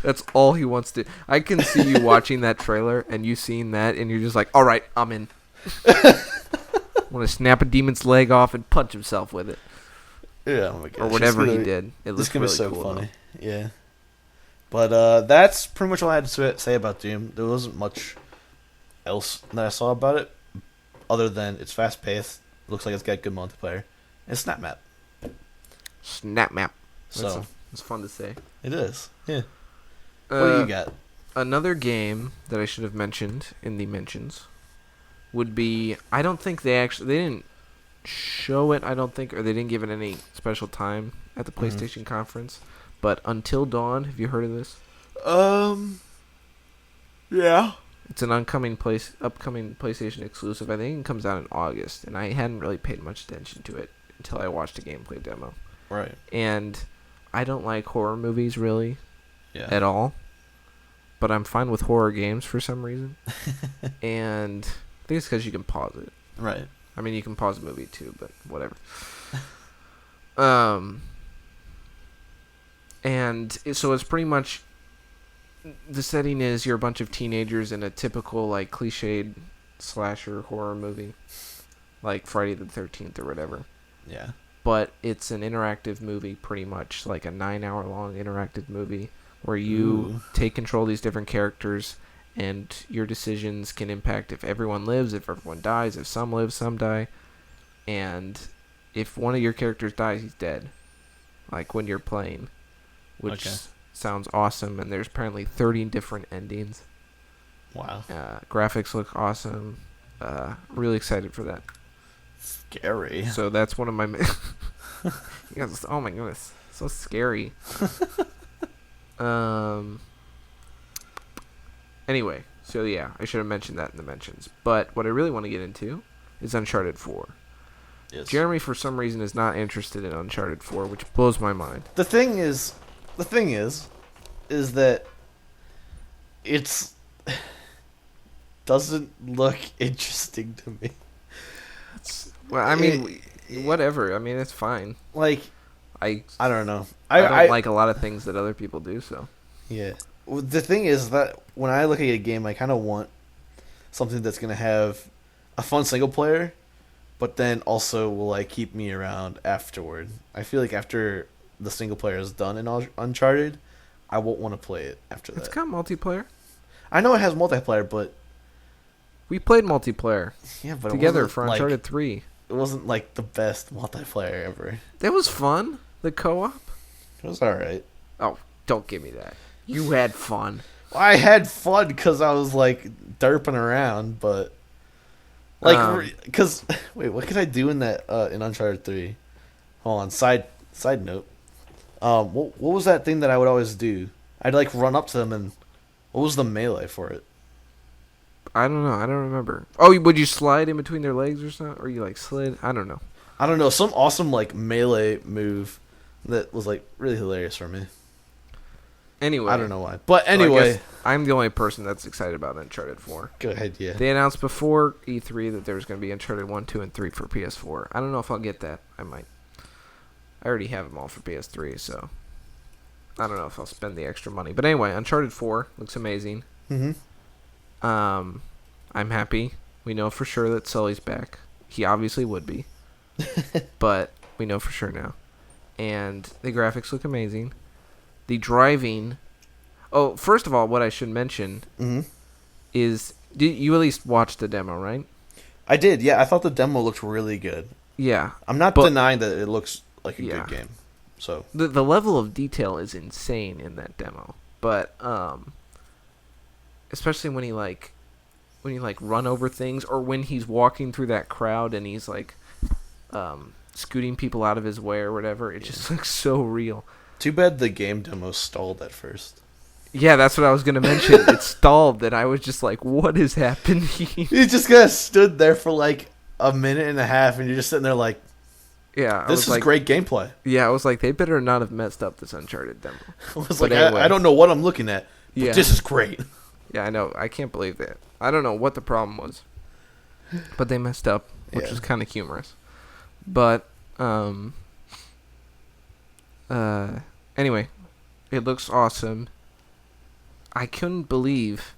That's all he wants to. I can see you watching that trailer and you seeing that, and you're just like, all right, I'm in. Want to snap a demon's leg off and punch himself with it. Yeah, oh my God. Or whatever he did. It This looks gonna really be so cool, funny. Yeah. But that's pretty much all I had to say about Doom. There wasn't much else that I saw about it, other than it's fast paced. Looks like it's got good multiplayer. And Snap Map. Snap map. So It's fun to say. it is. Yeah. What do you got? Another game that I should have mentioned in the mentions would be, I don't think they didn't show it, I don't think, or they didn't give it any special time at the PlayStation conference, but Until Dawn, have you heard of this? Yeah. It's an upcoming PlayStation exclusive. I think it comes out in August, and I hadn't really paid much attention to it until I watched a gameplay demo. Right. And I don't like horror movies really Yeah. at all, but I'm fine with horror games for some reason. And I think it's because you can pause it. Right. I mean, you can pause a movie too, but whatever. So it's pretty much, the setting is you're a bunch of teenagers in a typical like cliched slasher horror movie, like Friday the 13th or whatever. Yeah. But it's an interactive movie, pretty much like a 9-hour long interactive movie where you Ooh. take control of these different characters, and your decisions can impact if everyone lives, if everyone dies, if some live, some die. And if one of your characters dies, he's dead. Like when you're playing, which Okay. sounds awesome. And there's apparently 30 different endings. Wow. Graphics look awesome. Really excited for that. Scary. So that's one of my. Yes, oh my goodness, so scary. Anyway, so yeah, I should have mentioned that in the mentions. But what I really want to get into is Uncharted 4. Yes. Jeremy, for some reason, is not interested in Uncharted 4, which blows my mind. The thing is that it's doesn't look interesting to me. Well, I mean, whatever. I mean, it's fine. Like, I I don't know. I don't like a lot of things that other people do, so. Yeah. Well, the thing is that when I look at a game, I kind of want something that's gonna have a fun single player, but then also will like keep me around afterward. I feel like after the single player is done in Uncharted, I won't want to play it after that. It's got multiplayer. I know it has multiplayer, but We played multiplayer yeah, but together it wasn't, for like, Uncharted 3. It wasn't like the best multiplayer ever. That was fun. The co-op. It was alright. Oh, don't give me that. You had fun. I had fun because I was like derping around, but like because wait, what could I do in that in Uncharted 3? Hold on. Side note. What was that thing that I would always do? I'd like run up to them, and what was the melee for it? I don't know. I don't remember. Oh, would you slide in between their legs or something? Or you like slid? I don't know. I don't know. Some awesome like melee move that was like really hilarious for me. Anyway. I don't know why, but So I anyway, guess I'm the only person that's excited about Uncharted 4. go ahead. Yeah. They announced before E3 that there was going to be Uncharted 1, 2, and 3 for PS4. I don't know if I'll get that. I might. I already have them all for PS3, so I don't know if I'll spend the extra money. But anyway, Uncharted 4 looks amazing. Mm-hmm. I'm happy. We know for sure that Sully's back. He obviously would be. But we know for sure now. And the graphics look amazing. The driving. Oh, first of all, what I should mention is, did you at least watch the demo, right? I did. Yeah, I thought the demo looked really good. Yeah. I'm not denying that it looks like a Yeah. good game. So The level of detail is insane in that demo. But especially when you run over things, or when he's walking through that crowd and he's like scooting people out of his way or whatever. It just looks so real. Too bad the game demo stalled at first. Yeah, that's what I was gonna mention. It stalled, and I was just like, "What is happening?" You just kind of stood there for like a minute and a half, and you're just sitting there like, Yeah, this is great gameplay. Yeah, I was like, they better not have messed up this Uncharted demo. I was like, anyway. I don't know what I'm looking at, but this is great. Yeah, I know. I can't believe that. I don't know what the problem was, but they messed up, which was kind of humorous. But anyway, it looks awesome. I couldn't believe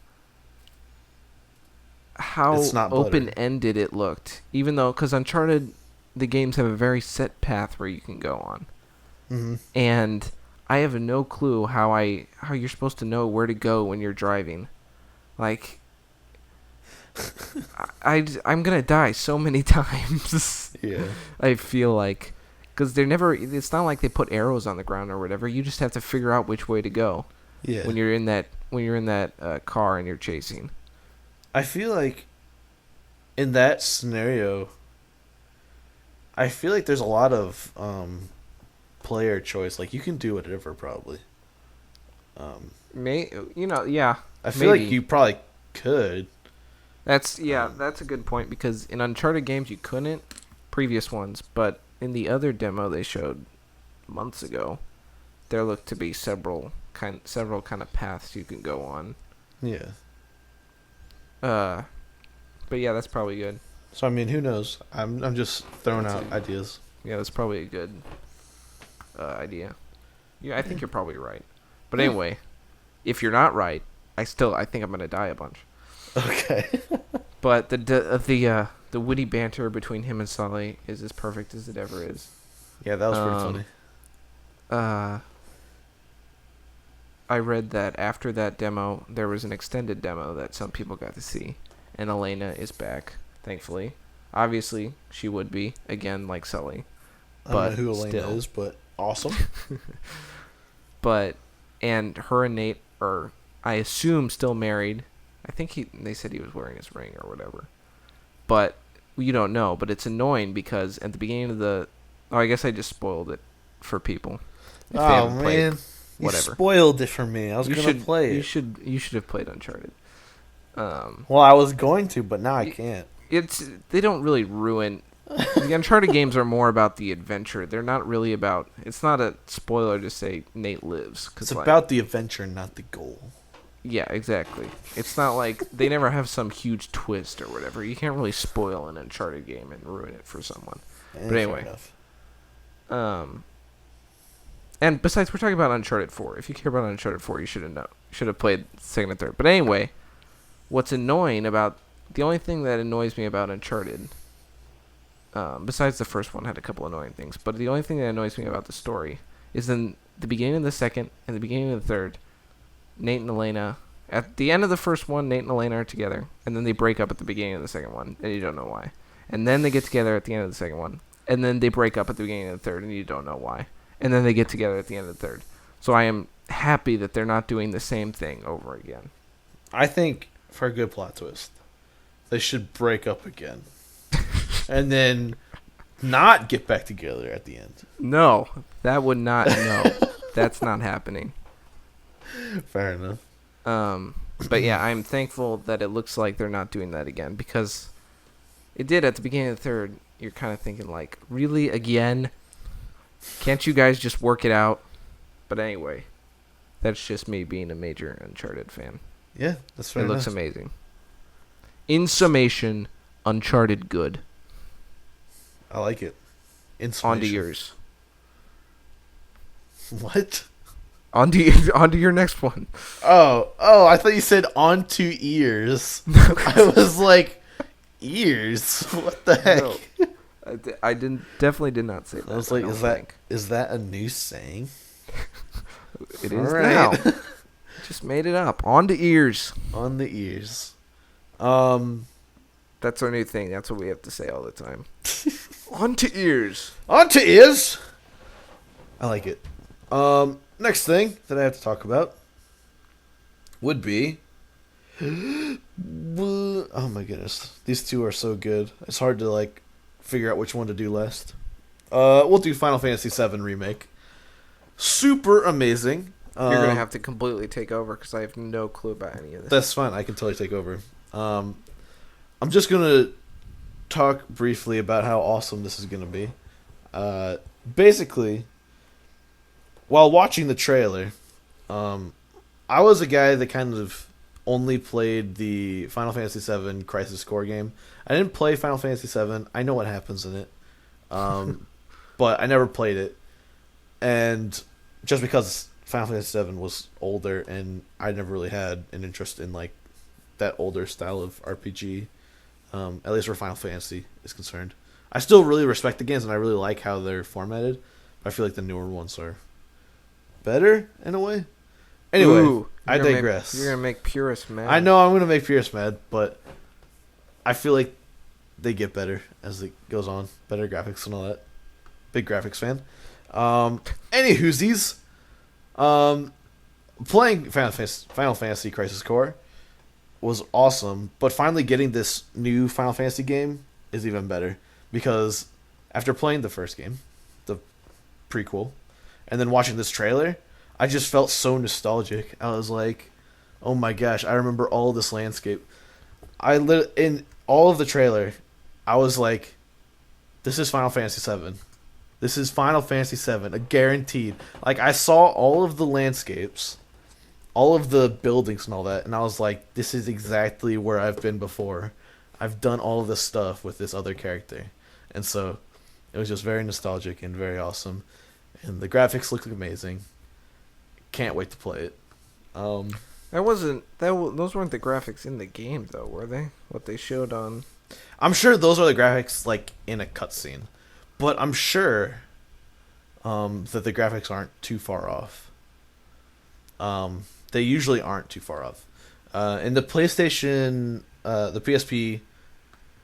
how open-ended it looked, even though, because Uncharted, the games have a very set path where you can go on, and I have no clue how you're supposed to know where to go when you're driving. Like, I'm gonna die so many times. Yeah, I feel like, because it's not like they put arrows on the ground or whatever. You just have to figure out which way to go. Yeah, when you're in that car and you're chasing. I feel like in that scenario, I feel like there's a lot of player choice. Like, you can do whatever, probably. Yeah. I feel like you probably could. That's a good point, because in Uncharted games you couldn't, previous ones, but in the other demo they showed months ago, there looked to be several kind of paths you can go on. Yeah. But yeah, that's probably good. So I mean, who knows? I'm just throwing out ideas. Yeah, that's probably a good idea. Yeah, I think you're probably right. But anyway, if you're not right, I think I'm gonna die a bunch. Okay. But the witty banter between him and Sully is as perfect as it ever is. Yeah, that was pretty funny. I read that after that demo, there was an extended demo that some people got to see, and Elena is back, thankfully. Obviously, she would be, again, like Sully. I don't know who Elena is, but awesome. And her and Nate are, I assume, still married. I think they said he was wearing his ring or whatever. But you don't know. But it's annoying because at the beginning of I guess I just spoiled it for people. Oh, man. You spoiled it for me. I was going to play it. You should have played Uncharted. Well, I was going to, but now I can't. They don't really ruin. The Uncharted games are more about the adventure. They're not really about. It's not a spoiler to say Nate lives. It's about the adventure, not the goal. Yeah, exactly. It's not like they never have some huge twist or whatever. You can't really spoil an Uncharted game and ruin it for someone. But anyway. And besides, we're talking about Uncharted 4. If you care about Uncharted 4, you should have played second and third. But anyway, the only thing that annoys me about Uncharted, besides the first one had a couple annoying things, but the only thing that annoys me about the story is in the beginning of the second and the beginning of the third, Nate and Elena, at the end of the first one, Nate and Elena are together, and then they break up at the beginning of the second one, and you don't know why. And then they get together at the end of the second one, and then they break up at the beginning of the third, and you don't know why. And then they get together at the end of the third. So I am happy that they're not doing the same thing over again. I think, for a good plot twist, they should break up again. And then not get back together at the end. No, that would not. No, that's not happening. Fair enough. But yeah, I'm thankful that it looks like they're not doing that again, because it did at the beginning of the third. You're kind of thinking like, really, again? Can't you guys just work it out? But anyway, that's just me being a major Uncharted fan. Yeah, that's fair. It looks amazing. In summation, Uncharted good. I like it. On to yours. What? On to your next one. Oh, I thought you said on to ears. I was like, ears? What the heck? No, I definitely did not say that. I was like, is that a new saying? It is now. Just made it up. On to ears. On the ears. That's our new thing. That's what we have to say all the time. On to ears. On to ears. I like it. Next thing that I have to talk about would be. Oh my goodness, these two are so good. It's hard to figure out which one to do last. We'll do Final Fantasy VII Remake. Super amazing. You're going to have to completely take over because I have no clue about any of this. That's fine. I can totally take over. I'm just going to talk briefly about how awesome this is going to be. Basically, while watching the trailer, I was a guy that kind of only played the Final Fantasy VII Crisis Core game. I didn't play Final Fantasy VII. I know what happens in it. But I never played it. And just because Final Fantasy VII was older and I never really had an interest in like that older style of RPG, at least where Final Fantasy is concerned. I still really respect the games and I really like how they're formatted. I feel like the newer ones are better in a way. Anyway, Ooh, I digress. You're going to make purists mad. I know I'm going to make purists mad, but I feel like they get better as it goes on. Better graphics and all that. Big graphics fan. Anywhoosies, playing Final Fantasy Crisis Core was awesome, but finally getting this new Final Fantasy game is even better because after playing the first game, the prequel, and then watching this trailer, I just felt so nostalgic. I was like, oh my gosh, I remember all this landscape. In all of the trailer, I was like, this is Final Fantasy VII. This is Final Fantasy VII, a guaranteed. Like, I saw all of the landscapes, all of the buildings and all that, and I was like, this is exactly where I've been before. I've done all of this stuff with this other character. And so, it was just very nostalgic and very awesome. And the graphics look amazing. Can't wait to play it. Those weren't the graphics in the game, though, were they? What they showed on... I'm sure those are the graphics, like, in a cutscene. But I'm sure that the graphics aren't too far off. They usually aren't too far off. In the PlayStation, the PSP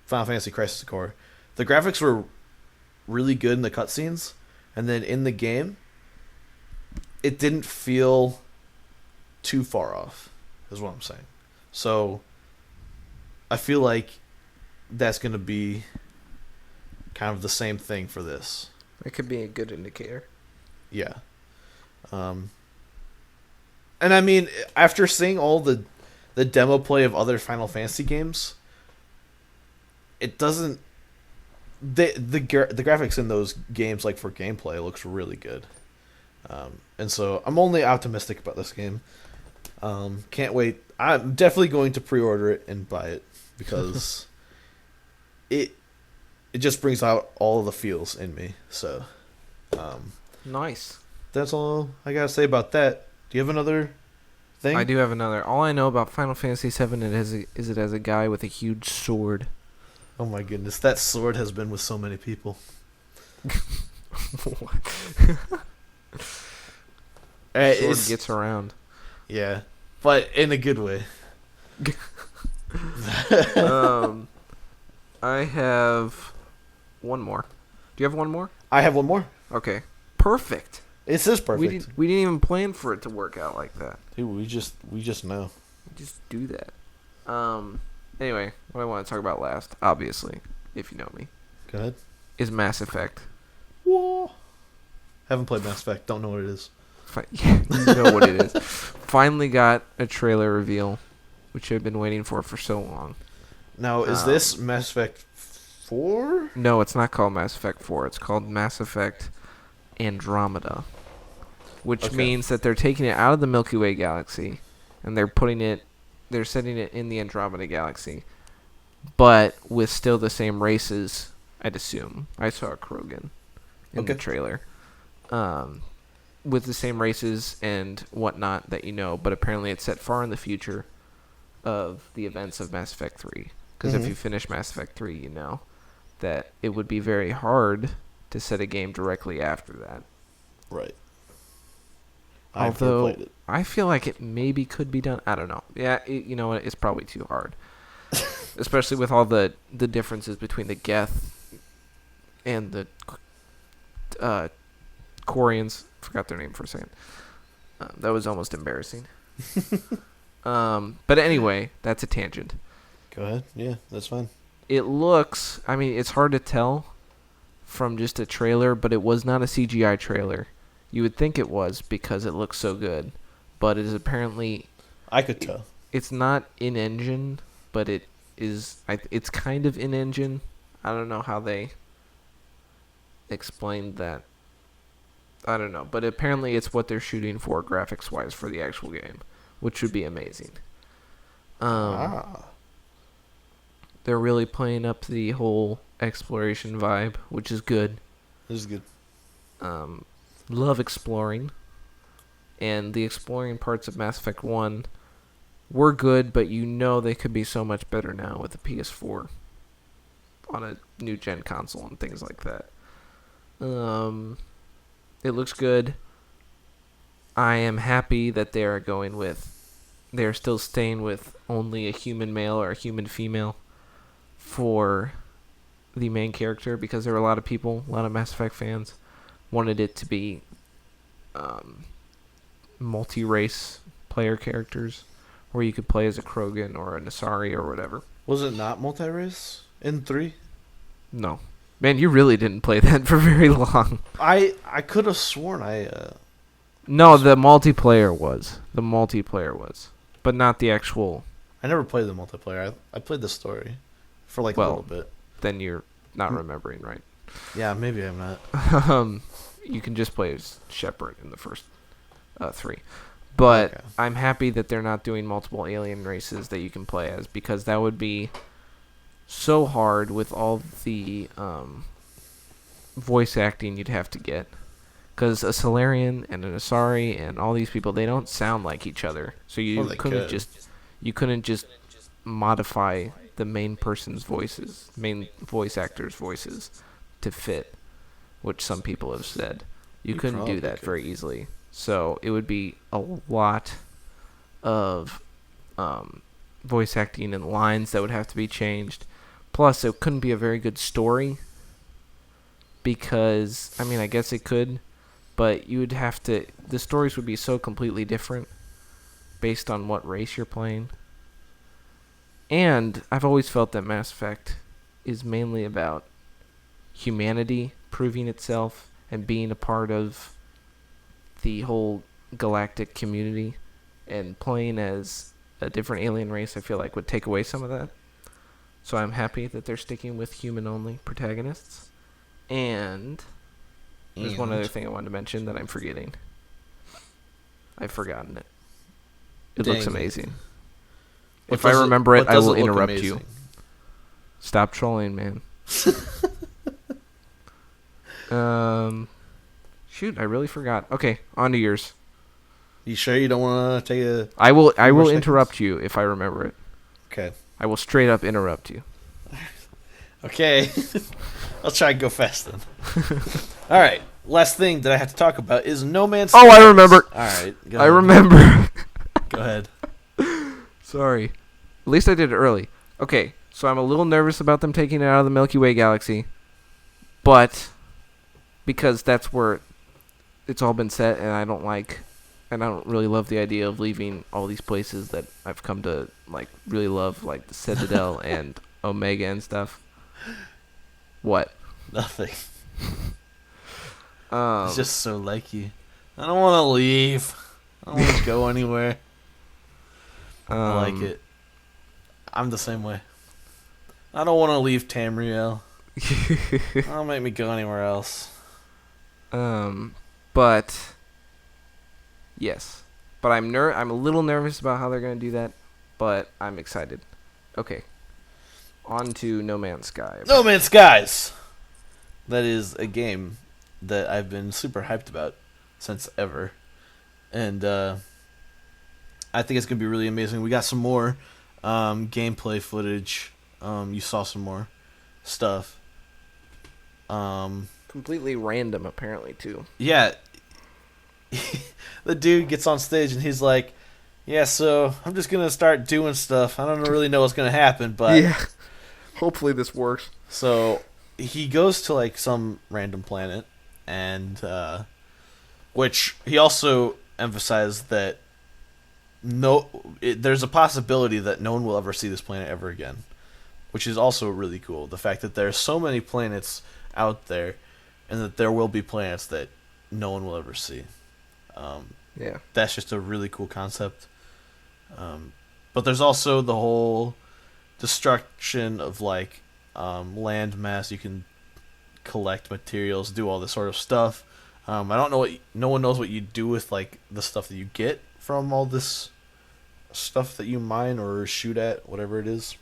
Final Fantasy Crisis Core, the graphics were really good in the cutscenes. And then in the game, it didn't feel too far off, is what I'm saying. So, I feel like that's going to be kind of the same thing for this. It could be a good indicator. Yeah. And I mean, after seeing all the demo play of other Final Fantasy games, it doesn't... The graphics in those games, like for gameplay, looks really good. And so I'm only optimistic about this game. Can't wait. I'm definitely going to pre-order it and buy it because it just brings out all of the feels in me. So, nice. That's all I gotta say about that. Do you have another thing? I do have another. All I know about Final Fantasy VII is it has a guy with a huge sword. Oh my goodness, that sword has been with so many people. What? Sword gets around. Yeah, but in a good way. I have one more. Do you have one more? I have one more. Okay. Perfect. This is perfect. We didn't even plan for it to work out like that. Dude, we just know. We just do that. Anyway, what I want to talk about last, obviously, if you know me, Go ahead. is Mass Effect. Whoa. Haven't played Mass Effect. Don't know what it is. You know what it is. Finally got a trailer reveal, which I've been waiting for so long. Now, is this Mass Effect 4? No, it's not called Mass Effect 4. It's called Mass Effect Andromeda, which means that they're taking it out of the Milky Way galaxy, and they're setting it in the Andromeda galaxy, but with still the same races, I'd assume. I saw a Krogan in the trailer. With the same races and whatnot that you know, but apparently it's set far in the future of the events of Mass Effect 3. Because if you finish Mass Effect 3, you know that it would be very hard to set a game directly after that. Right. Although, I feel like it maybe could be done. I don't know. Yeah, you know what? It's probably too hard. Especially with all the differences between the Geth and the Quarians. Forgot their name for a second. That was almost embarrassing. But anyway, that's a tangent. Go ahead. Yeah, that's fine. It looks... I mean, it's hard to tell from just a trailer, but it was not a CGI trailer. You would think it was because it looks so good, but it is apparently... I could tell. It's not in-engine, but it is... it's kind of in-engine. I don't know how they explained that. I don't know, but apparently it's what they're shooting for graphics-wise for the actual game, which would be amazing. They're really playing up the whole exploration vibe, which is good. This is good. Love exploring. And the exploring parts of Mass Effect 1 were good, but you know they could be so much better now with the PS4 on a new gen console and things like that. It looks good. I am happy that they are going with... They're still staying with only a human male or a human female for the main character, because there were a lot of people, a lot of Mass Effect fans, wanted it to be multi-race player characters, where you could play as a Krogan or a Nasari or whatever. Was it not multi-race in 3? No. Man, you really didn't play that for very long. I could have sworn No, the multiplayer was. But not the actual... I never played the multiplayer. I played the story for a little bit. Then you're not remembering, right? Yeah, maybe I'm not. You can just play as Shepard in the first 3. But Okay. I'm happy that they're not doing multiple alien races that you can play as, because that would be so hard with all the voice acting you'd have to get. Because a Solarian and an Asari and all these people, they don't sound like each other. So you couldn't just modify the main person's voices, main voice actors' voices to fit, which some people have said. You couldn't do that very easily. So it would be a lot of voice acting and lines that would have to be changed. Plus, it couldn't be a very good story because, I mean, I guess it could, but you would have to... The stories would be so completely different based on what race you're playing. And I've always felt that Mass Effect is mainly about humanity proving itself and being a part of the whole galactic community, and playing as a different alien race I feel like would take away some of that. So I'm happy that they're sticking with human-only protagonists. And there's one other thing I wanted to mention that I'm forgetting. I've forgotten it. It looks amazing. If I remember it, I will interrupt you. Stop trolling, man. Shoot, I really forgot. Okay, on to yours. You sure you don't want to take a... I will interrupt you if I remember it. Okay. I will straight up interrupt you. Okay. I'll try and go fast then. All right. Last thing that I have to talk about is No Man's Sky. Oh, I remember. All right. I remember. Go ahead. Sorry. At least I did it early. Okay, so I'm a little nervous about them taking it out of the Milky Way galaxy, but because that's where it's all been set, and I don't really love the idea of leaving all these places that I've come to really love, like the Citadel and Omega and stuff. What? Nothing. It's just so like you. I don't want to leave. I don't want to go anywhere. I like it. I'm the same way. I don't want to leave Tamriel. Don't make me go anywhere else. But yes, but I'm a little nervous about how they're gonna do that, but I'm excited. Okay, on to No Man's Sky. No Man's Skies. That is a game that I've been super hyped about since ever, and I think it's gonna be really amazing. We got some more gameplay footage. You saw some more stuff. Completely random, apparently, too. Yeah. The dude gets on stage and he's like, yeah, so I'm just going to start doing stuff. I don't really know what's going to happen, but... Yeah. Hopefully this works. So he goes to, some random planet, and... which he also emphasized that there's a possibility that no one will ever see this planet ever again, which is also really cool. The fact that there's so many planets out there, and that there will be planets that no one will ever see. Yeah. That's just a really cool concept. But there's also the whole destruction of like land mass. You can collect materials, do all this sort of stuff. I don't know no one knows what you do with like the stuff that you get from all this stuff that you mine or shoot at, whatever it is.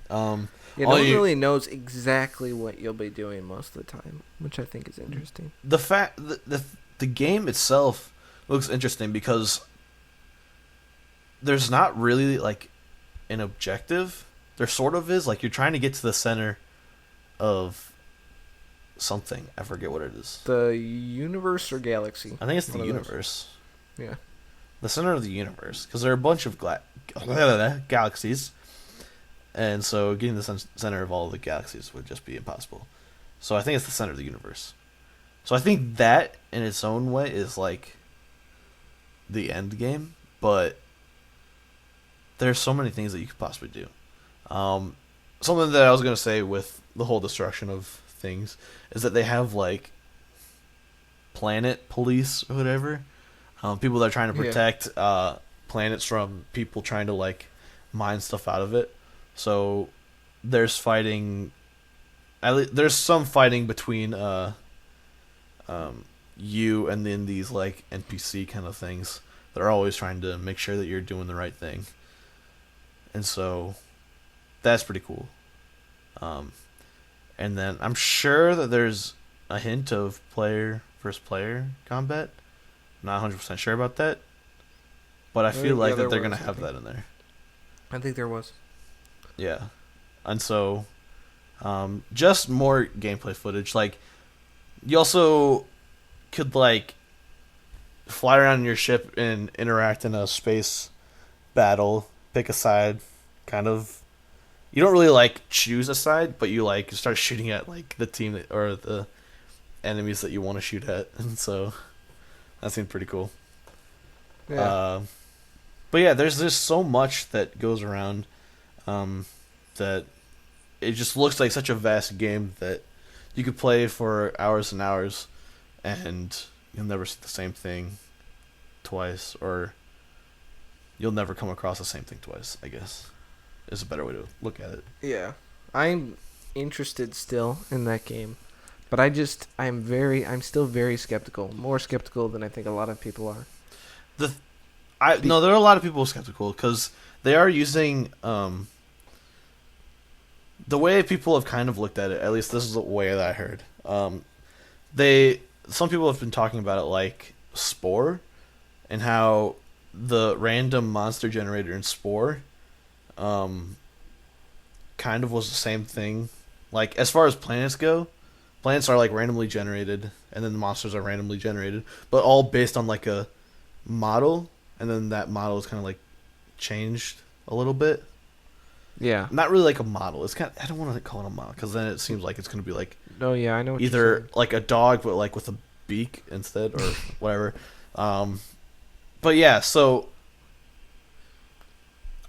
Yeah, no one really knows exactly what you'll be doing most of the time, which I think is interesting. The game itself looks interesting because there's not really like an objective. There sort of is, like you're trying to get to the center of something. I forget what it is. The universe or galaxy? I think it's the universe. Yeah. The center of the universe, because there are a bunch of galaxies, and so getting the center of all of the galaxies would just be impossible. So I think it's the center of the universe. So I think that, in its own way, is like the end game, but there's so many things that you could possibly do. Something that I was going to say with the whole destruction of things is that they have like planet police or whatever. People that are trying to protect planets from people trying to like mine stuff out of it. So there's fighting. There's some fighting between you and then these like NPC kind of things that are always trying to make sure that you're doing the right thing. And so that's pretty cool. And then I'm sure that there's a hint of player versus player combat. Not 100% sure about that, but I feel like that they're going to have that in there. I think there was. Yeah. And so just more gameplay footage. Like, you also could like fly around in your ship and interact in a space battle, pick a side, kind of. You don't really like choose a side, but you like start shooting at like the team or the enemies that you want to shoot at, and so that seemed pretty cool. Yeah. But yeah, there's just so much that goes around that it just looks like such a vast game that you could play for hours and hours, and you'll never see the same thing twice, or you'll never come across the same thing twice, I guess, is a better way to look at it. Yeah. I'm interested still in that game, but I'm still very skeptical, more skeptical than I think a lot of people are. No, there are a lot of people skeptical because they are using the way people have kind of looked at it. At least this is the way that I heard. Some people have been talking about it like Spore, and how the random monster generator in Spore kind of was the same thing. Like, as far as planets go, planets are like randomly generated, and then the monsters are randomly generated, but all based on like a model, and then that model is kind of like changed a little bit. Yeah. Not really like a model. It's kind of, I don't want to call it a model because then it seems like it's going to be like I know what either like a dog but like with a beak instead or whatever. But yeah, so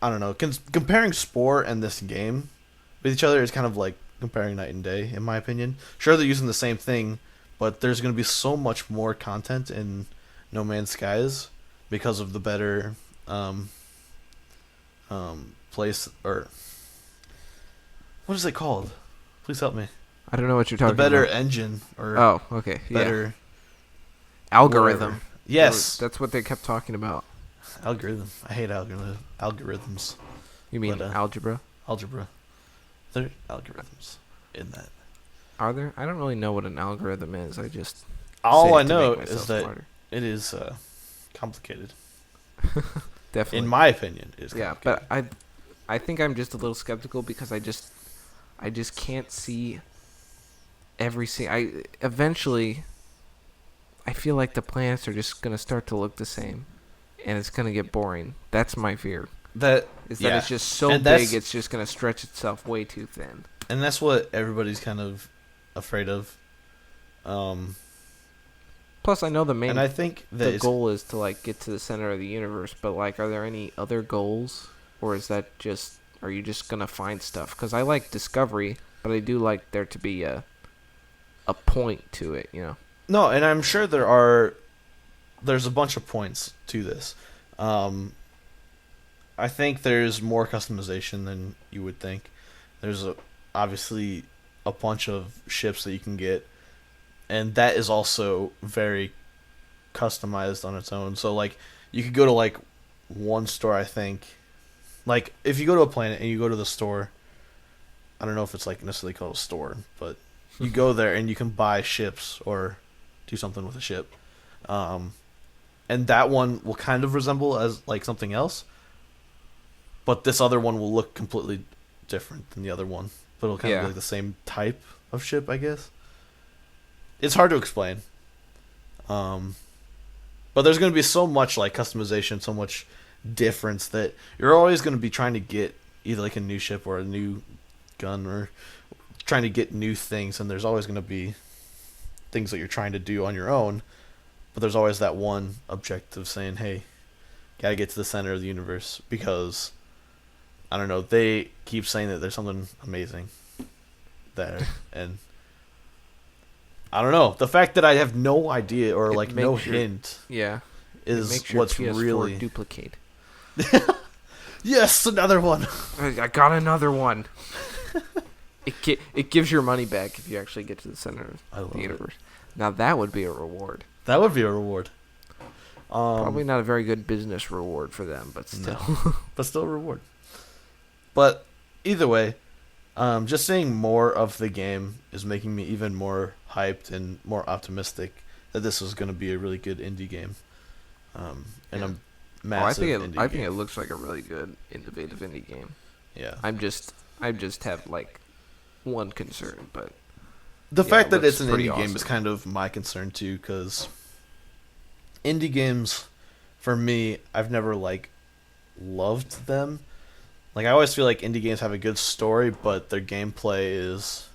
I don't know. Comparing Spore and this game with each other is kind of like comparing night and day, in my opinion. Sure, they're using the same thing, but there's going to be so much more content in No Man's Skies because of the better place, or what is it called? Please help me. I don't know what you're talking about. The better engine, or okay, better algorithm. Whatever. Yes, that's what they kept talking about. Algorithm. I hate algorithms. You mean algebra? Algebra. There are algorithms in that. Are there? I don't really know what an algorithm is. All I know is that it is complicated. Definitely. In my opinion, it is complicated. Yeah, but I think I'm just a little skeptical because I just can't see eventually I feel like the planets are just going to start to look the same, and it's going to get boring. That's my fear. That it's just so big, it's just going to stretch itself way too thin. And that's what everybody's kind of afraid of. Plus, I know and I think that the goal is to like get to the center of the universe, but like, are there any other goals, or is that just, are you just going to find stuff? Because I like discovery, but I do like there to be a a point to it, No, and I'm sure there's a bunch of points to this. I think there's more customization than you would think. There's obviously a bunch of ships that you can get, and that is also very customized on its own. So like you could go to like one store, I think. Like if you go to a planet and you go to the store, I don't know if it's like necessarily called a store, but you go there and you can buy ships or do something with a ship. And that one will kind of resemble as like something else. But this other one will look completely different than the other one. But it'll kind of be like the same type of ship, I guess. It's hard to explain. But there's going to be so much like customization, so much difference that you're always going to be trying to get either like a new ship or a new gun or trying to get new things. And there's always going to be things that you're trying to do on your own. But there's always that one objective saying, hey, gotta get to the center of the universe because... I don't know, they keep saying that there's something amazing there, and I don't know. The fact that I have no idea or like no hint is what's PS4 really duplicate. Yes, another one. I got another one. It gives your money back if you actually get to the center of the universe. Now that would be a reward. That would be a reward. Probably not a very good business reward for them, but still. No. But still a reward. But either way, just seeing more of the game is making me even more hyped and more optimistic that this is going to be a really good indie game. And a massive indie game. I think it looks like a really good, innovative indie game. Yeah. I just have like one concern, but the fact that it's an indie game is kind of my concern too, because indie games, for me, I've never like loved them. Like, I always feel like indie games have a good story, but their gameplay is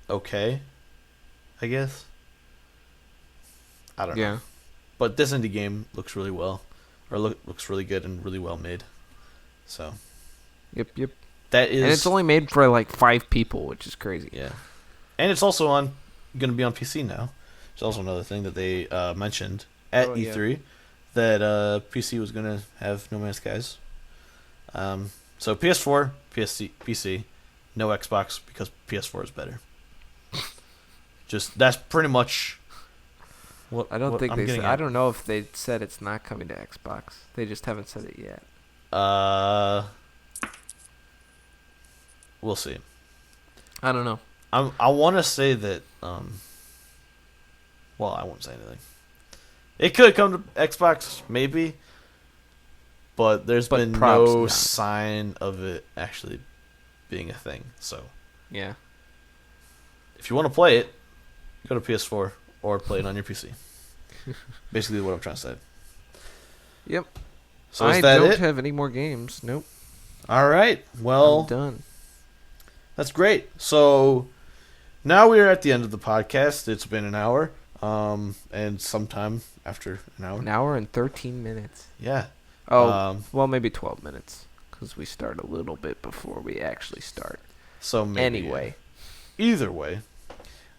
okay, I guess. I don't know. But this indie game looks really well, or looks really good and really well made. So. Yep. That is. And it's only made for like 5 people, which is crazy. Yeah. And it's also going to be on PC now. It's also another thing that they mentioned at E3 that PC was going to have No Man's Skies. So PS4, PC, no Xbox because PS4 is better. Just that's pretty much what I don't what think I'm they getting said. at. I don't know if they said it's not coming to Xbox. They just haven't said it yet. We'll see. I don't know. I want to say that well, I won't say anything. It could come to Xbox maybe. But there's been no sign of it actually being a thing. So, yeah. If you want to play it, go to PS4 or play it on your PC. Basically what I'm trying to say. Yep. So I don't have any more games. Nope. All right. Well, I'm done. That's great. So, now we are at the end of the podcast. It's been an hour. And sometime after an hour. An hour and 13 minutes. Yeah. Oh, well, maybe 12 minutes, because we start a little bit before we actually start. So maybe. Anyway. Either way.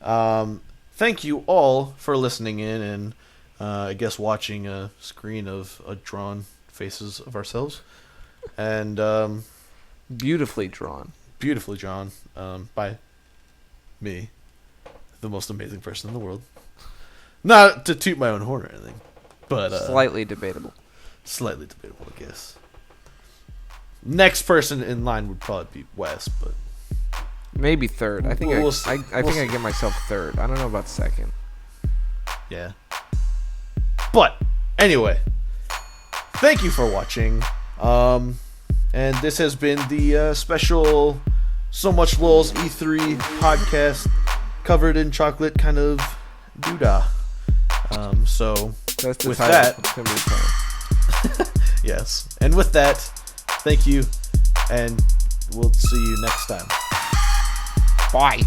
Thank you all for listening in and, I guess, watching a screen of drawn faces of ourselves. And, beautifully drawn. Beautifully drawn, by me, the most amazing person in the world. Not to toot my own horn or anything, but, slightly debatable. Slightly debatable, I guess. Next person in line would probably be Wes, but maybe third. I think I give myself third. I don't know about second. Yeah. But anyway, thank you for watching. And this has been the special Somuchlolz E3 podcast covered in chocolate kind of doodah. So that's the with title. that. It's gonna be the title. Yes. And with that, thank you, and we'll see you next time. Bye.